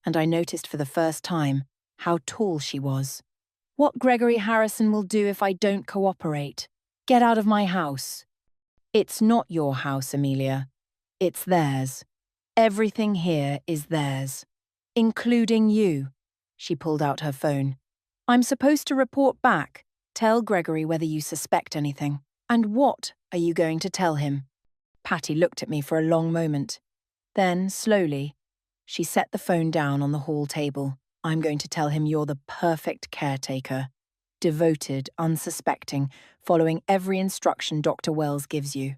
and I noticed for the first time how tall she was. What Gregory Harrison will do if I don't cooperate. Get out of my house. It's not your house, Amelia. It's theirs. Everything here is theirs. Including you. She pulled out her phone. I'm supposed to report back. Tell Gregory whether you suspect anything. And what are you going to tell him? Patty looked at me for a long moment. Then, slowly, she set the phone down on the hall table. I'm going to tell him you're the perfect caretaker. Devoted, unsuspecting, following every instruction Dr. Wells gives you.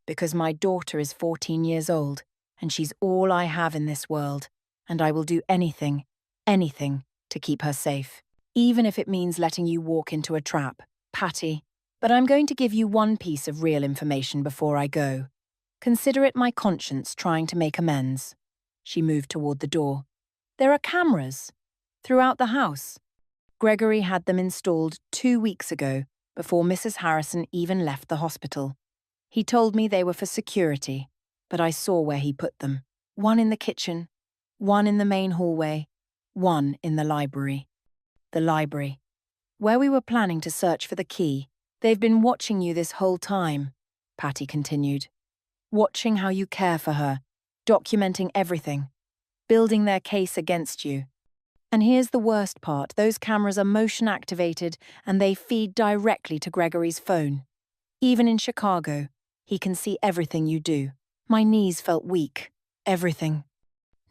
Because my daughter is 14 years old, and she's all I have in this world, and I will do anything, anything, to keep her safe. Even if it means letting you walk into a trap, Patty. But I'm going to give you one piece of real information before I go. Consider it my conscience trying to make amends. She moved toward the door. There are cameras throughout the house. Gregory had them installed 2 weeks ago, before Mrs. Harrison even left the hospital. He told me they were for security, but I saw where he put them. One in the kitchen, one in the main hallway, one in the library. The library, where we were planning to search for the key. They've been watching you this whole time, Patty continued. Watching how you care for her, documenting everything, building their case against you. And here's the worst part, those cameras are motion activated and they feed directly to Gregory's phone. Even in Chicago, he can see everything you do. My knees felt weak. Everything.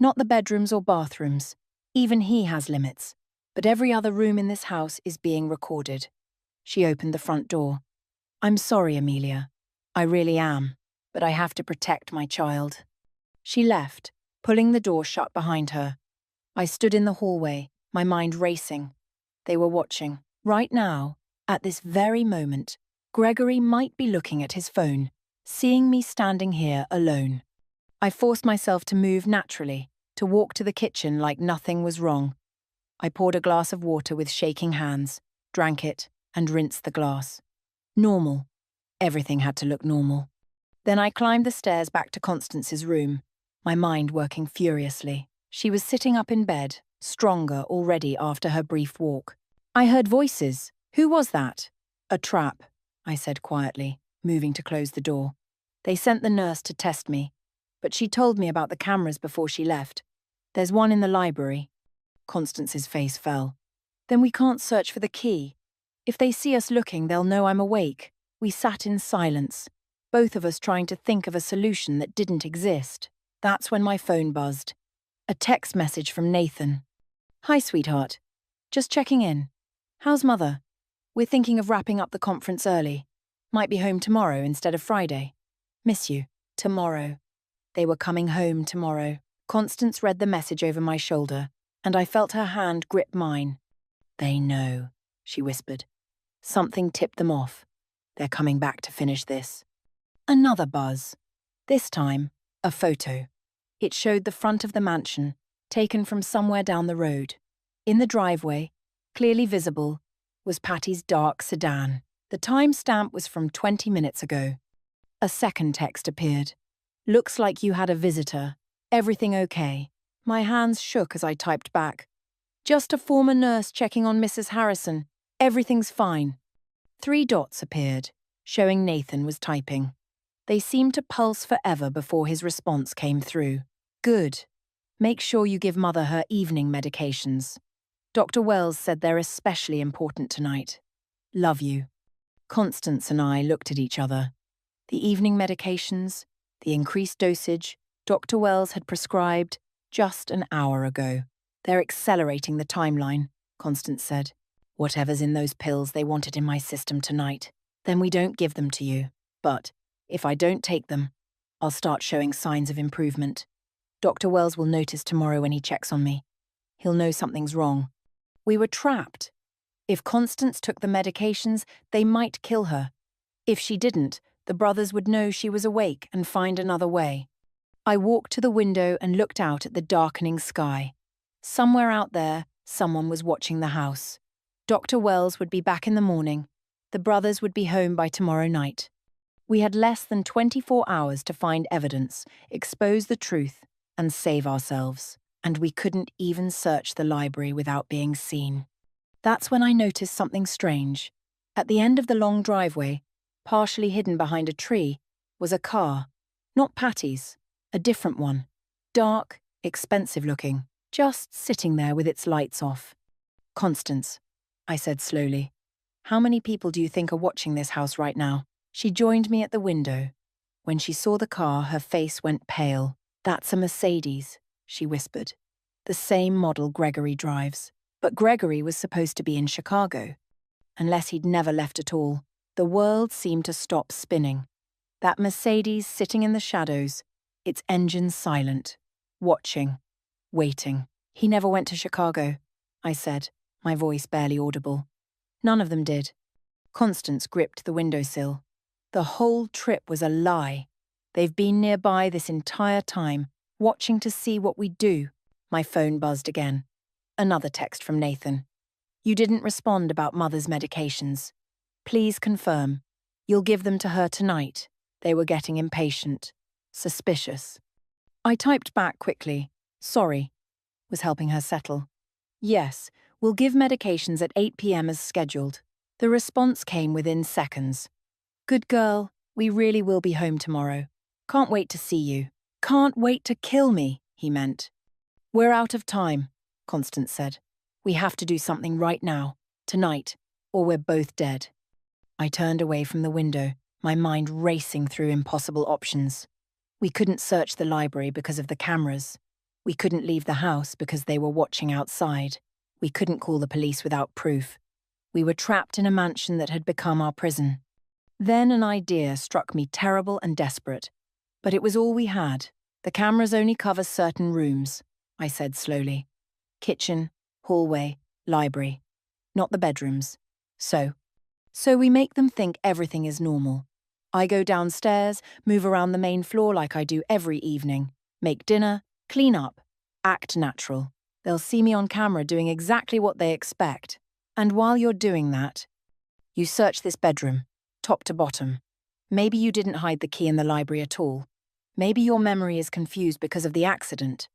Not the bedrooms or bathrooms. Even he has limits. But every other room in this house is being recorded. She opened the front door. I'm sorry, Amelia. I really am. But I have to protect my child. She left, pulling the door shut behind her. I stood in the hallway, my mind racing. They were watching. Right now, at this very moment, Gregory might be looking at his phone, seeing me standing here alone. I forced myself to move naturally, to walk to the kitchen like nothing was wrong. I poured a glass of water with shaking hands, drank it, and rinsed the glass. Normal. Everything had to look normal. Then I climbed the stairs back to Constance's room, my mind working furiously. She was sitting up in bed, stronger already after her brief walk. I heard voices. Who was that? A trap, I said quietly, moving to close the door. They sent the nurse to test me, but she told me about the cameras before she left. There's one in the library. Constance's face fell. Then we can't search for the key. If they see us looking, they'll know I'm awake. We sat in silence, both of us trying to think of a solution that didn't exist. That's when my phone buzzed. A text message from Nathan. Hi, sweetheart. Just checking in. How's Mother? We're thinking of wrapping up the conference early. Might be home tomorrow instead of Friday. Miss you. Tomorrow. They were coming home tomorrow. Constance read the message over my shoulder, and I felt her hand grip mine. They know, she whispered. Something tipped them off. They're coming back to finish this. Another buzz. This time, a photo. It showed the front of the mansion, taken from somewhere down the road. In the driveway, clearly visible, was Patty's dark sedan. The timestamp was from 20 minutes ago. A second text appeared. Looks like you had a visitor. Everything okay? My hands shook as I typed back. Just a former nurse checking on Mrs. Harrison. Everything's fine. 3 dots appeared, showing Nathan was typing. They seemed to pulse forever before his response came through. Good. Make sure you give Mother her evening medications. Dr. Wells said they're especially important tonight. Love you. Constance and I looked at each other. The evening medications, the increased dosage, Dr. Wells had prescribed just an hour ago. They're accelerating the timeline, Constance said. Whatever's in those pills they wanted in my system tonight. Then we don't give them to you. But If I don't take them, I'll start showing signs of improvement. Dr. Wells will notice tomorrow when he checks on me. He'll know something's wrong. We were trapped. If Constance took the medications, they might kill her. If she didn't, the brothers would know she was awake and find another way. I walked to the window and looked out at the darkening sky. Somewhere out there, someone was watching the house. Dr. Wells would be back in the morning. The brothers would be home by tomorrow night. We had less than 24 hours to find evidence, expose the truth, and save ourselves. And we couldn't even search the library without being seen. That's when I noticed something strange. At the end of the long driveway, partially hidden behind a tree, was a car. Not Patty's, a different one. Dark, expensive looking, just sitting there with its lights off. Constance, I said slowly, how many people do you think are watching this house right now? She joined me at the window. When she saw the car, her face went pale. That's a Mercedes, she whispered. The same model Gregory drives. But Gregory was supposed to be in Chicago. Unless he'd never left at all, the world seemed to stop spinning. That Mercedes sitting in the shadows, its engine silent, watching, waiting. He never went to Chicago, I said, my voice barely audible. None of them did. Constance gripped the windowsill. The whole trip was a lie. They've been nearby this entire time, watching to see what we do. My phone buzzed again. Another text from Nathan. You didn't respond about Mother's medications. Please confirm. You'll give them to her tonight. They were getting impatient. Suspicious. I typed back quickly. Sorry. Was helping her settle. Yes, we'll give medications at 8 p.m. as scheduled. The response came within seconds. Good girl, we really will be home tomorrow. Can't wait to see you. Can't wait to kill me, he meant. We're out of time, Constance said. We have to do something right now, tonight, or we're both dead. I turned away from the window, my mind racing through impossible options. We couldn't search the library because of the cameras. We couldn't leave the house because they were watching outside. We couldn't call the police without proof. We were trapped in a mansion that had become our prison. Then an idea struck me, terrible and desperate. But it was all we had. The cameras only cover certain rooms, I said slowly. Kitchen, hallway, library. Not the bedrooms. So we make them think everything is normal. I go downstairs, move around the main floor like I do every evening, make dinner, clean up, act natural. They'll see me on camera doing exactly what they expect. And while you're doing that, you search this bedroom, top to bottom. Maybe you didn't hide the key in the library at all. Maybe your memory is confused because of the accident.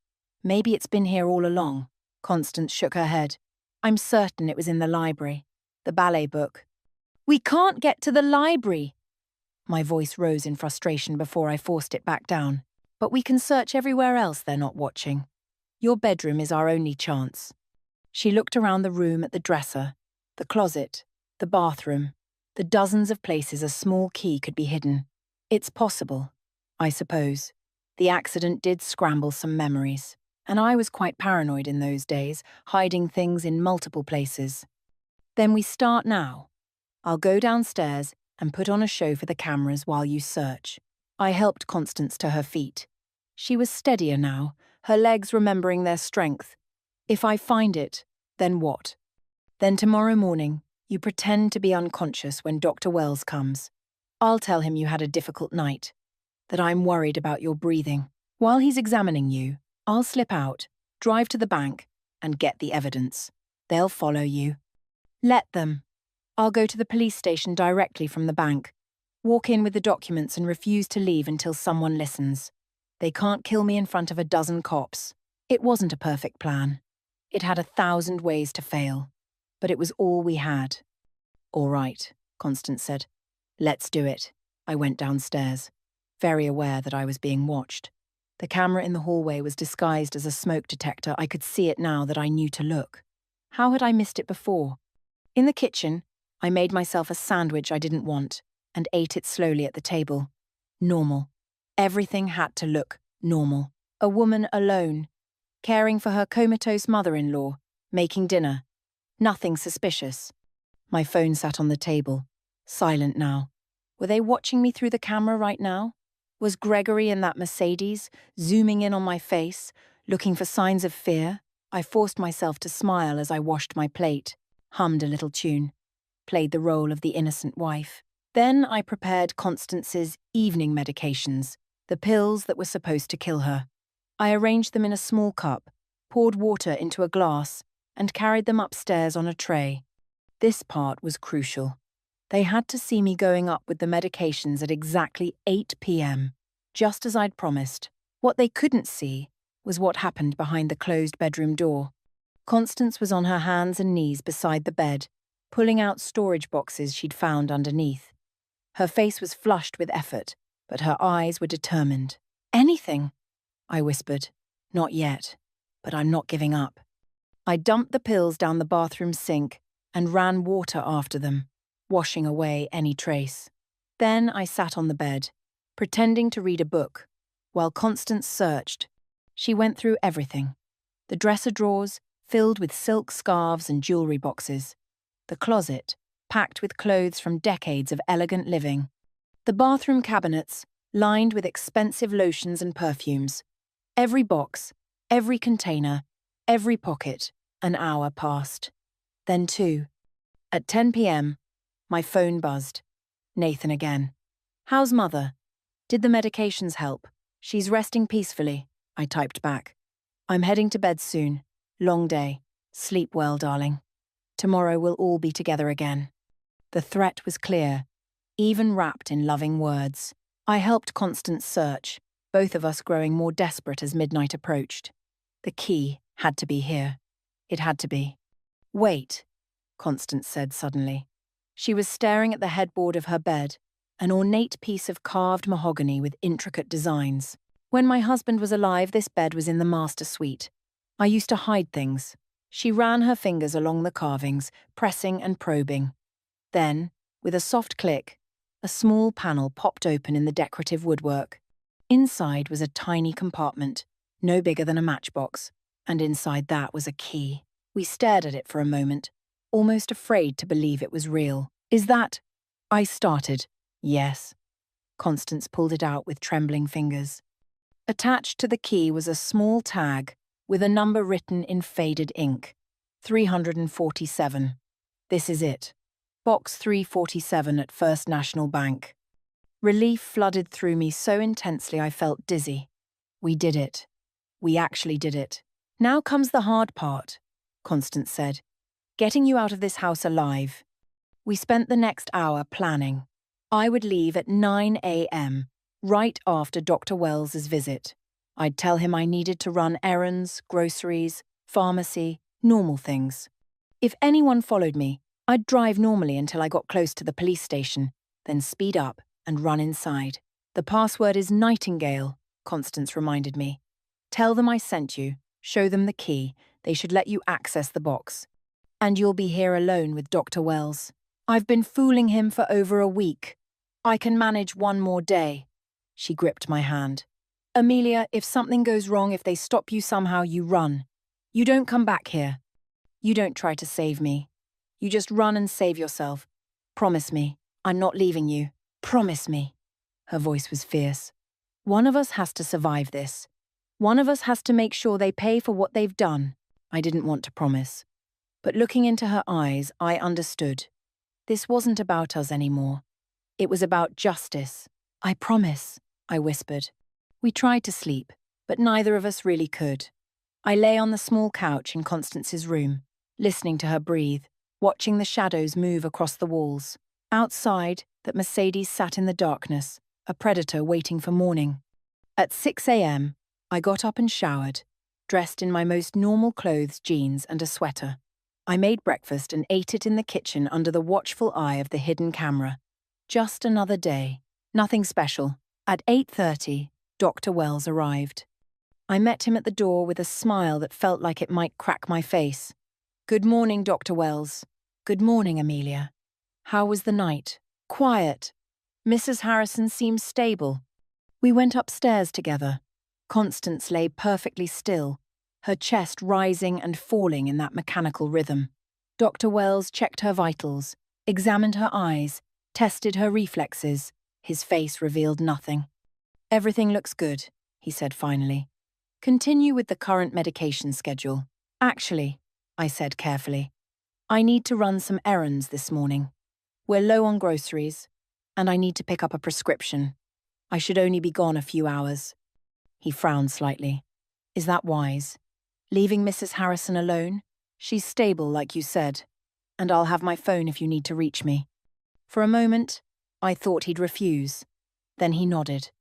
Maybe it's been here all along. Constance shook her head. I'm certain it was in the library. The ballet book. We can't get to the library. My voice rose in frustration before I forced it back down. But we can search everywhere else they're not watching. Your bedroom is our only chance. She looked around the room at the dresser, the closet, the bathroom, the dozens of places a small key could be hidden. It's possible, I suppose. The accident did scramble some memories, and I was quite paranoid in those days, hiding things in multiple places. Then we start now. I'll go downstairs and put on a show for the cameras while you search. I helped Constance to her feet. She was steadier now, her legs remembering their strength. If I find it, then what? Then tomorrow morning, you pretend to be unconscious when Dr. Wells comes. I'll tell him you had a difficult night, that I'm worried about your breathing. While he's examining you, I'll slip out, drive to the bank, and get the evidence. They'll follow you. Let them. I'll go to the police station directly from the bank, walk in with the documents and refuse to leave until someone listens. They can't kill me in front of a dozen cops. It wasn't a perfect plan. It had 1,000 ways to fail, but it was all we had. All right, Constance said. Let's do it. I went downstairs, very aware that I was being watched. The camera in the hallway was disguised as a smoke detector. I could see it now that I knew to look. How had I missed it before? In the kitchen, I made myself a sandwich I didn't want and ate it slowly at the table. Normal. Everything had to look normal. A woman alone, caring for her comatose mother-in-law, making dinner. Nothing suspicious. My phone sat on the table, silent now. Were they watching me through the camera right now? Was Gregory in that Mercedes, zooming in on my face, looking for signs of fear? I forced myself to smile as I washed my plate, hummed a little tune, played the role of the innocent wife. Then I prepared Constance's evening medications, the pills that were supposed to kill her. I arranged them in a small cup, poured water into a glass, and carried them upstairs on a tray. This part was crucial. They had to see me going up with the medications at exactly 8 p.m., just as I'd promised. What they couldn't see was what happened behind the closed bedroom door. Constance was on her hands and knees beside the bed, pulling out storage boxes she'd found underneath. Her face was flushed with effort, but her eyes were determined. "Anything," I whispered. "Not yet, but I'm not giving up." I dumped the pills down the bathroom sink and ran water after them, washing away any trace. Then I sat on the bed, pretending to read a book, while Constance searched. She went through everything. The dresser drawers, filled with silk scarves and jewelry boxes. The closet, packed with clothes from decades of elegant living. The bathroom cabinets, lined with expensive lotions and perfumes. Every box, every container, every pocket. An hour passed. Then 2. At 10 p.m., my phone buzzed. Nathan again. "How's Mother? Did the medications help?" "She's resting peacefully," I typed back. "I'm heading to bed soon. Long day. Sleep well, darling. Tomorrow we'll all be together again." The threat was clear, even wrapped in loving words. I helped Constance search, both of us growing more desperate as midnight approached. The key had to be here. It had to be. "Wait," Constance said suddenly. She was staring at the headboard of her bed, an ornate piece of carved mahogany with intricate designs. "When my husband was alive, this bed was in the master suite. I used to hide things." She ran her fingers along the carvings, pressing and probing. Then, with a soft click, a small panel popped open in the decorative woodwork. Inside was a tiny compartment, no bigger than a matchbox, and inside that was a key. We stared at it for a moment, almost afraid to believe it was real. "Is that—" I started. "Yes." Constance pulled it out with trembling fingers. Attached to the key was a small tag with a number written in faded ink. 347. "This is it. Box 347 at First National Bank." Relief flooded through me so intensely I felt dizzy. We did it. We actually did it. "Now comes the hard part," Constance said. "Getting you out of this house alive." We spent the next hour planning. I would leave at 9 a.m., right after Dr. Wells's visit. I'd tell him I needed to run errands, groceries, pharmacy, normal things. If anyone followed me, I'd drive normally until I got close to the police station, then speed up and run inside. "The password is Nightingale," Constance reminded me. "Tell them I sent you, show them the key, they should let you access the box. And you'll be here alone with Dr. Wells. I've been fooling him for over a week. I can manage one more day." She gripped my hand. "Amelia, if something goes wrong, if they stop you somehow, you run. You don't come back here. You don't try to save me. You just run and save yourself. Promise me, I'm not leaving you. Promise me." Her voice was fierce. "One of us has to survive this. One of us has to make sure they pay for what they've done." I didn't want to promise. But looking into her eyes, I understood. This wasn't about us anymore. It was about justice. "I promise," I whispered. We tried to sleep, but neither of us really could. I lay on the small couch in Constance's room, listening to her breathe, watching the shadows move across the walls. Outside, that Mercedes sat in the darkness, a predator waiting for morning. At 6 a.m., I got up and showered, dressed in my most normal clothes, jeans and a sweater. I made breakfast and ate it in the kitchen under the watchful eye of the hidden camera. Just another day. Nothing special. At 8:30, Dr. Wells arrived. I met him at the door with a smile that felt like it might crack my face. "Good morning, Dr. Wells." "Good morning, Amelia." "How was the night?" "Quiet. Mrs. Harrison seems stable." We went upstairs together. Constance lay perfectly still, her chest rising and falling in that mechanical rhythm. Dr. Wells checked her vitals, examined her eyes, tested her reflexes. His face revealed nothing. "Everything looks good," he said finally. "Continue with the current medication schedule." "Actually," I said carefully, "I need to run some errands this morning. We're low on groceries, and I need to pick up a prescription. I should only be gone a few hours." He frowned slightly. "Is that wise? Leaving Mrs. Harrison alone? She's stable, like you said, and I'll have my phone if you need to reach me." For a moment, I thought he'd refuse. Then he nodded.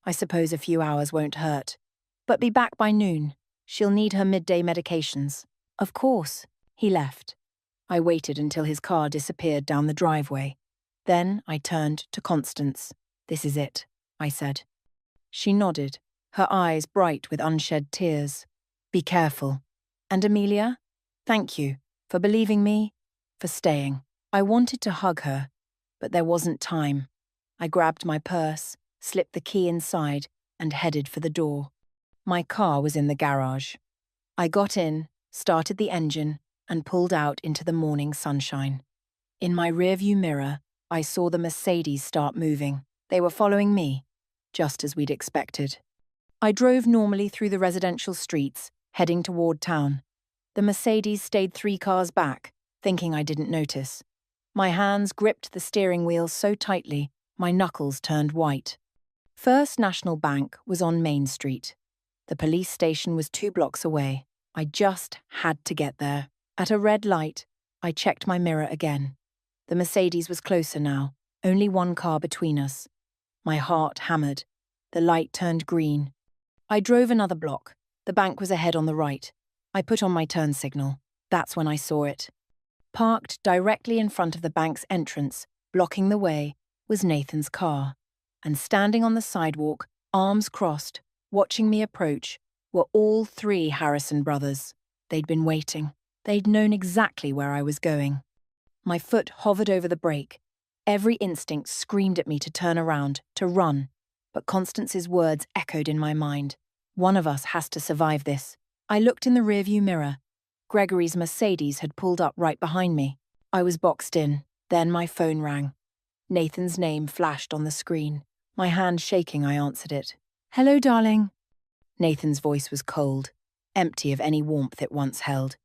"I suppose a few hours won't hurt. But be back by noon. She'll need her midday medications." "Of course." He left. I waited until his car disappeared down the driveway. Then I turned to Constance. "This is it," I said. She nodded, her eyes bright with unshed tears. "Be careful. And Amelia, thank you for believing me, for staying." I wanted to hug her, but there wasn't time. I grabbed my purse, slipped the key inside, and headed for the door. My car was in the garage. I got in, started the engine, and pulled out into the morning sunshine. In my rearview mirror, I saw the Mercedes start moving. They were following me, just as we'd expected. I drove normally through the residential streets, heading toward town. The Mercedes stayed 3 cars back, thinking I didn't notice. My hands gripped the steering wheel so tightly, my knuckles turned white. First National Bank was on Main Street. The police station was 2 blocks away. I just had to get there. At a red light, I checked my mirror again. The Mercedes was closer now, only 1 car between us. My heart hammered. The light turned green. I drove another block. The bank was ahead on the right. I put on my turn signal. That's when I saw it. Parked directly in front of the bank's entrance, blocking the way, was Nathan's car. And standing on the sidewalk, arms crossed, watching me approach, were all 3 Harrison brothers. They'd been waiting. They'd known exactly where I was going. My foot hovered over the brake. Every instinct screamed at me to turn around, to run. But Constance's words echoed in my mind. One of us has to survive this. I looked in the rearview mirror. Gregory's Mercedes had pulled up right behind me. I was boxed in. Then my phone rang. Nathan's name flashed on the screen. My hand shaking, I answered it. "Hello, darling." Nathan's voice was cold, empty of any warmth it once held.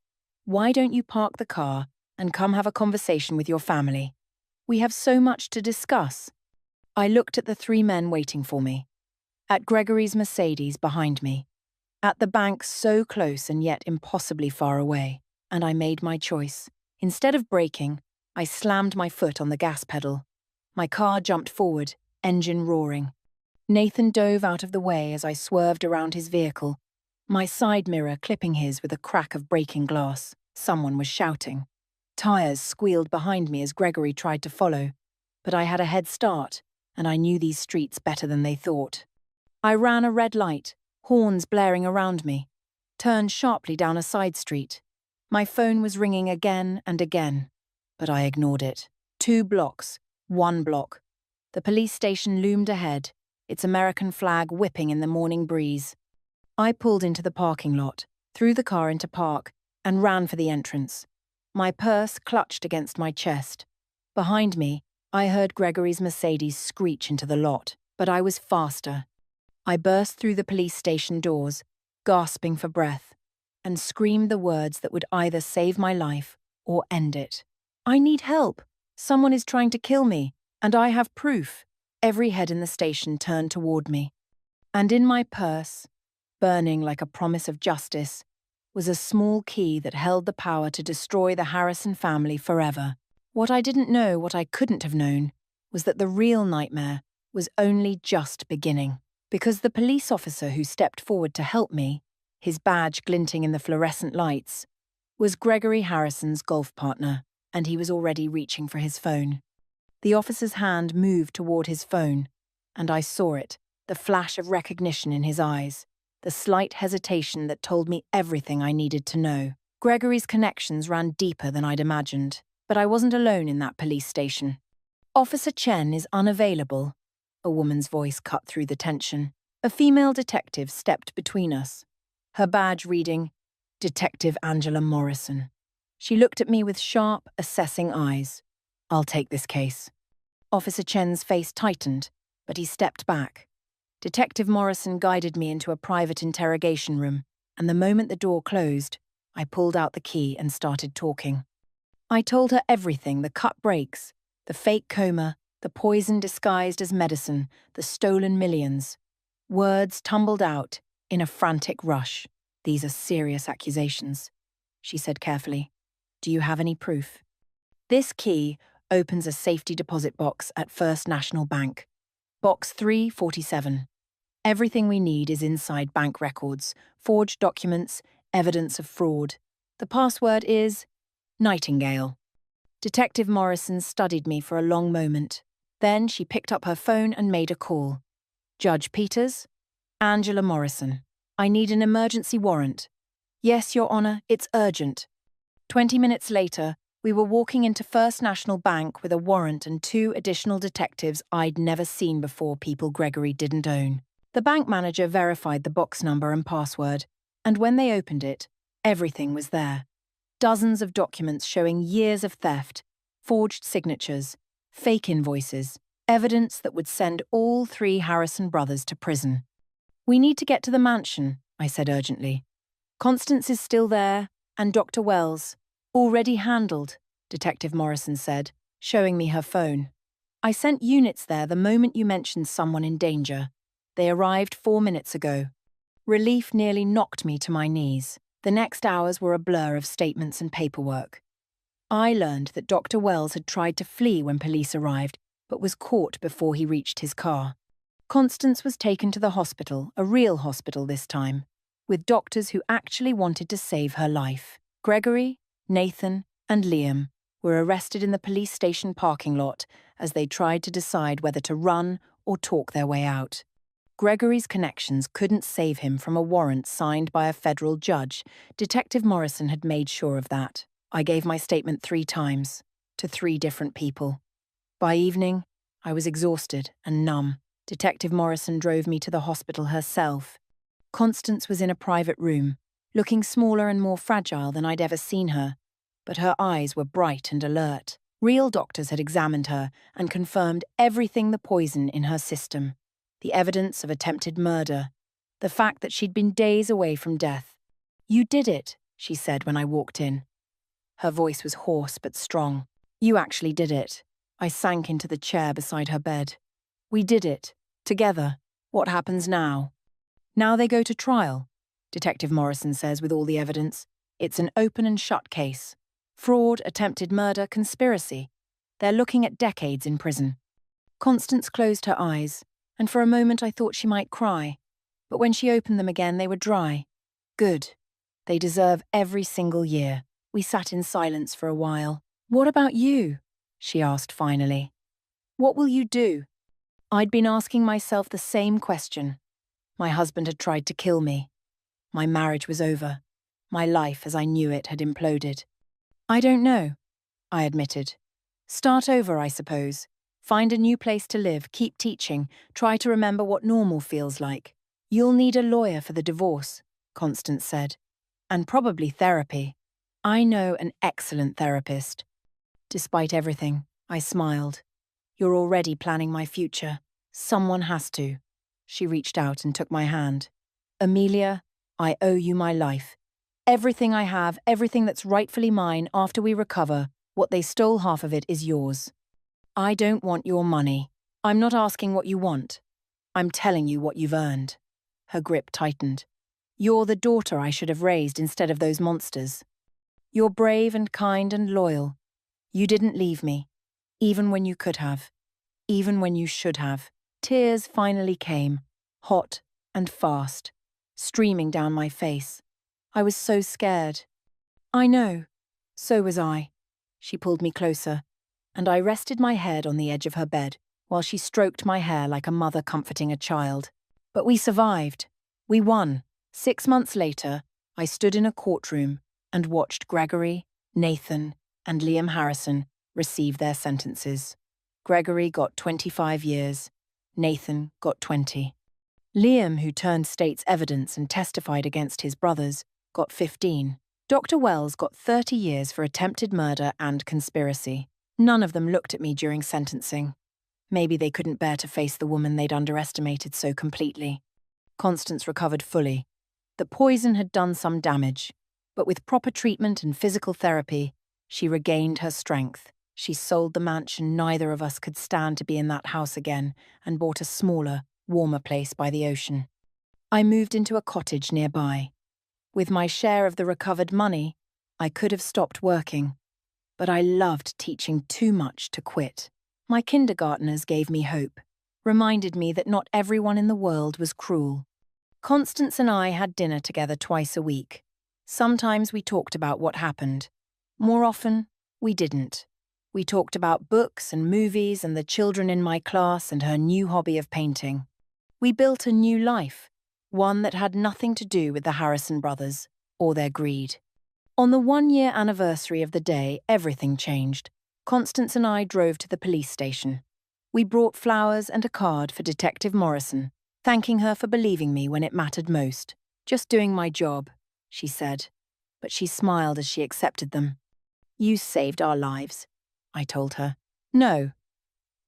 "Why don't you park the car and come have a conversation with your family? We have so much to discuss." I looked at the 3 men waiting for me. At Gregory's Mercedes behind me. At the bank so close and yet impossibly far away. And I made my choice. Instead of braking, I slammed my foot on the gas pedal. My car jumped forward, engine roaring. Nathan dove out of the way as I swerved around his vehicle, my side mirror clipping his with a crack of braking glass. Someone was shouting. Tires squealed behind me as Gregory tried to follow, but I had a head start, and I knew these streets better than they thought. I ran a red light, horns blaring around me, turned sharply down a side street. My phone was ringing again and again, but I ignored it. 2 blocks, 1 block. The police station loomed ahead, its American flag whipping in the morning breeze. I pulled into the parking lot, threw the car into park, and ran for the entrance. My purse clutched against my chest. Behind me, I heard Gregory's Mercedes screech into the lot, but I was faster. I burst through the police station doors, gasping for breath, and screamed the words that would either save my life or end it. "I need help. Someone is trying to kill me, and I have proof." Every head in the station turned toward me. And in my purse, burning like a promise of justice, was a small key that held the power to destroy the Harrison family forever. What I didn't know, what I couldn't have known, was that the real nightmare was only just beginning. Because the police officer who stepped forward to help me, his badge glinting in the fluorescent lights, was Gregory Harrison's golf partner, and he was already reaching for his phone. The officer's hand moved toward his phone, and I saw it, the flash of recognition in his eyes, the slight hesitation that told me everything I needed to know. Gregory's connections ran deeper than I'd imagined, but I wasn't alone in that police station. "Officer Chen is unavailable," a woman's voice cut through the tension. A female detective stepped between us, her badge reading, Detective Angela Morrison. She looked at me with sharp, assessing eyes. "I'll take this case." Officer Chen's face tightened, but he stepped back. Detective Morrison guided me into a private interrogation room, and the moment the door closed, I pulled out the key and started talking. I told her everything: the cut breaks, the fake coma, the poison disguised as medicine, the stolen millions. Words tumbled out in a frantic rush. "These are serious accusations," she said carefully. "Do you have any proof?" "This key opens a safety deposit box at First National Bank. Box 347. Everything we need is inside bank records, forged documents, evidence of fraud. The password is Nightingale." Detective Morrison studied me for a long moment. Then she picked up her phone and made a call. "Judge Peters? Angela Morrison. I need an emergency warrant." "Yes, Your Honor, it's urgent." 20 minutes later, we were walking into First National Bank with a warrant and 2 additional detectives I'd never seen before, people Gregory didn't own. The bank manager verified the box number and password, and when they opened it, everything was there. Dozens of documents showing years of theft, forged signatures, fake invoices, evidence that would send all 3 Harrison brothers to prison. "We need to get to the mansion," I said urgently. "Constance is still there, and Dr. Wells." "Already handled," Detective Morrison said, showing me her phone. "I sent units there the moment you mentioned someone in danger. They arrived 4 minutes ago." Relief nearly knocked me to my knees. The next hours were a blur of statements and paperwork. I learned that Dr. Wells had tried to flee when police arrived, but was caught before he reached his car. Constance was taken to the hospital, a real hospital this time, with doctors who actually wanted to save her life. Gregory, Nathan, and Liam were arrested in the police station parking lot as they tried to decide whether to run or talk their way out. Gregory's connections couldn't save him from a warrant signed by a federal judge. Detective Morrison had made sure of that. I gave my statement 3 times, to 3 different people. By evening, I was exhausted and numb. Detective Morrison drove me to the hospital herself. Constance was in a private room, looking smaller and more fragile than I'd ever seen her, but her eyes were bright and alert. Real doctors had examined her and confirmed everything: the poison in her system, the evidence of attempted murder, the fact that she'd been days away from death. "You did it," she said when I walked in. Her voice was hoarse but strong. "You actually did it." I sank into the chair beside her bed. "We did it. Together. What happens now?" "Now they go to trial," Detective Morrison says, with all the evidence. "It's an open and shut case. Fraud, attempted murder, conspiracy. They're looking at decades in prison." Constance closed her eyes, and for a moment I thought she might cry. But when she opened them again, they were dry. "Good. They deserve every single year." We sat in silence for a while. "What about you?" she asked finally. "What will you do?" I'd been asking myself the same question. My husband had tried to kill me. My marriage was over. My life as I knew it had imploded. "I don't know," I admitted. "Start over, I suppose. Find a new place to live, keep teaching, try to remember what normal feels like." "You'll need a lawyer for the divorce," Constance said. "And probably therapy." "I know an excellent therapist." Despite everything, I smiled. "You're already planning my future. Someone has to." She reached out and took my hand. "Amelia, I owe you my life. Everything I have, everything that's rightfully mine after we recover. What they stole half of it is yours. I don't want your money. I'm not asking what you want. I'm telling you what you've earned." Her grip tightened. "You're the daughter I should have raised instead of those monsters. You're brave and kind and loyal. You didn't leave me, even when you could have, even when you should have." Tears finally came, hot and fast, streaming down my face. I was so scared. "I know. So was I." She pulled me closer, and I rested my head on the edge of her bed while she stroked my hair like a mother comforting a child. "But we survived. We won." 6 months later, I stood in a courtroom and watched Gregory, Nathan, and Liam Harrison receive their sentences. Gregory got 25 years. Nathan got 20. Liam, who turned state's evidence and testified against his brothers, got 15. Dr. Wells got 30 years for attempted murder and conspiracy. None of them looked at me during sentencing. Maybe they couldn't bear to face the woman they'd underestimated so completely. Constance recovered fully. The poison had done some damage, but with proper treatment and physical therapy, she regained her strength. She sold the mansion neither of us could stand to be in that house again and bought a smaller, warmer place by the ocean. I moved into a cottage nearby. With my share of the recovered money, I could have stopped working, but I loved teaching too much to quit. My kindergartners gave me hope, reminded me that not everyone in the world was cruel. Constance and I had dinner together twice a week. Sometimes we talked about what happened. More often, we didn't. We talked about books and movies and the children in my class and her new hobby of painting. We built a new life, one that had nothing to do with the Harrison brothers or their greed. On the 1-year anniversary of the day, everything changed. Constance and I drove to the police station. We brought flowers and a card for Detective Morrison, thanking her for believing me when it mattered most. "Just doing my job," she said, but she smiled as she accepted them. "You saved our lives," I told her. "No,"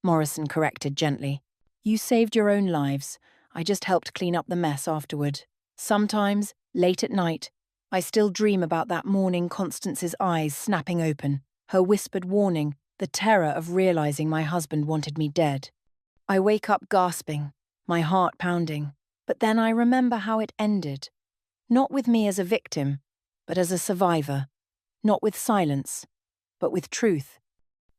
Morrison corrected gently. "You saved your own lives. I just helped clean up the mess afterward. Sometimes, late at night, I still dream about that morning Constance's eyes snapping open, her whispered warning, the terror of realizing my husband wanted me dead. I wake up gasping, my heart pounding, but then I remember how it ended. Not with me as a victim, but as a survivor. Not with silence, but with truth.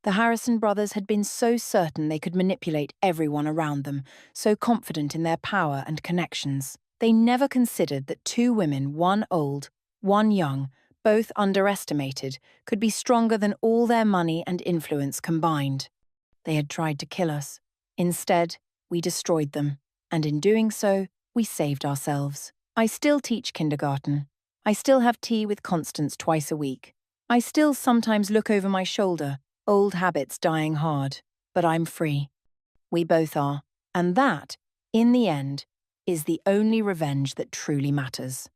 The Harrison brothers had been so certain they could manipulate everyone around them, so confident in their power and connections. They never considered that two women, one old, one young, both underestimated, could be stronger than all their money and influence combined. They had tried to kill us. Instead, we destroyed them, and in doing so, we saved ourselves. I still teach kindergarten. I still have tea with Constance twice a week. I still sometimes look over my shoulder, old habits dying hard, but I'm free. We both are, and that, in the end, is the only revenge that truly matters.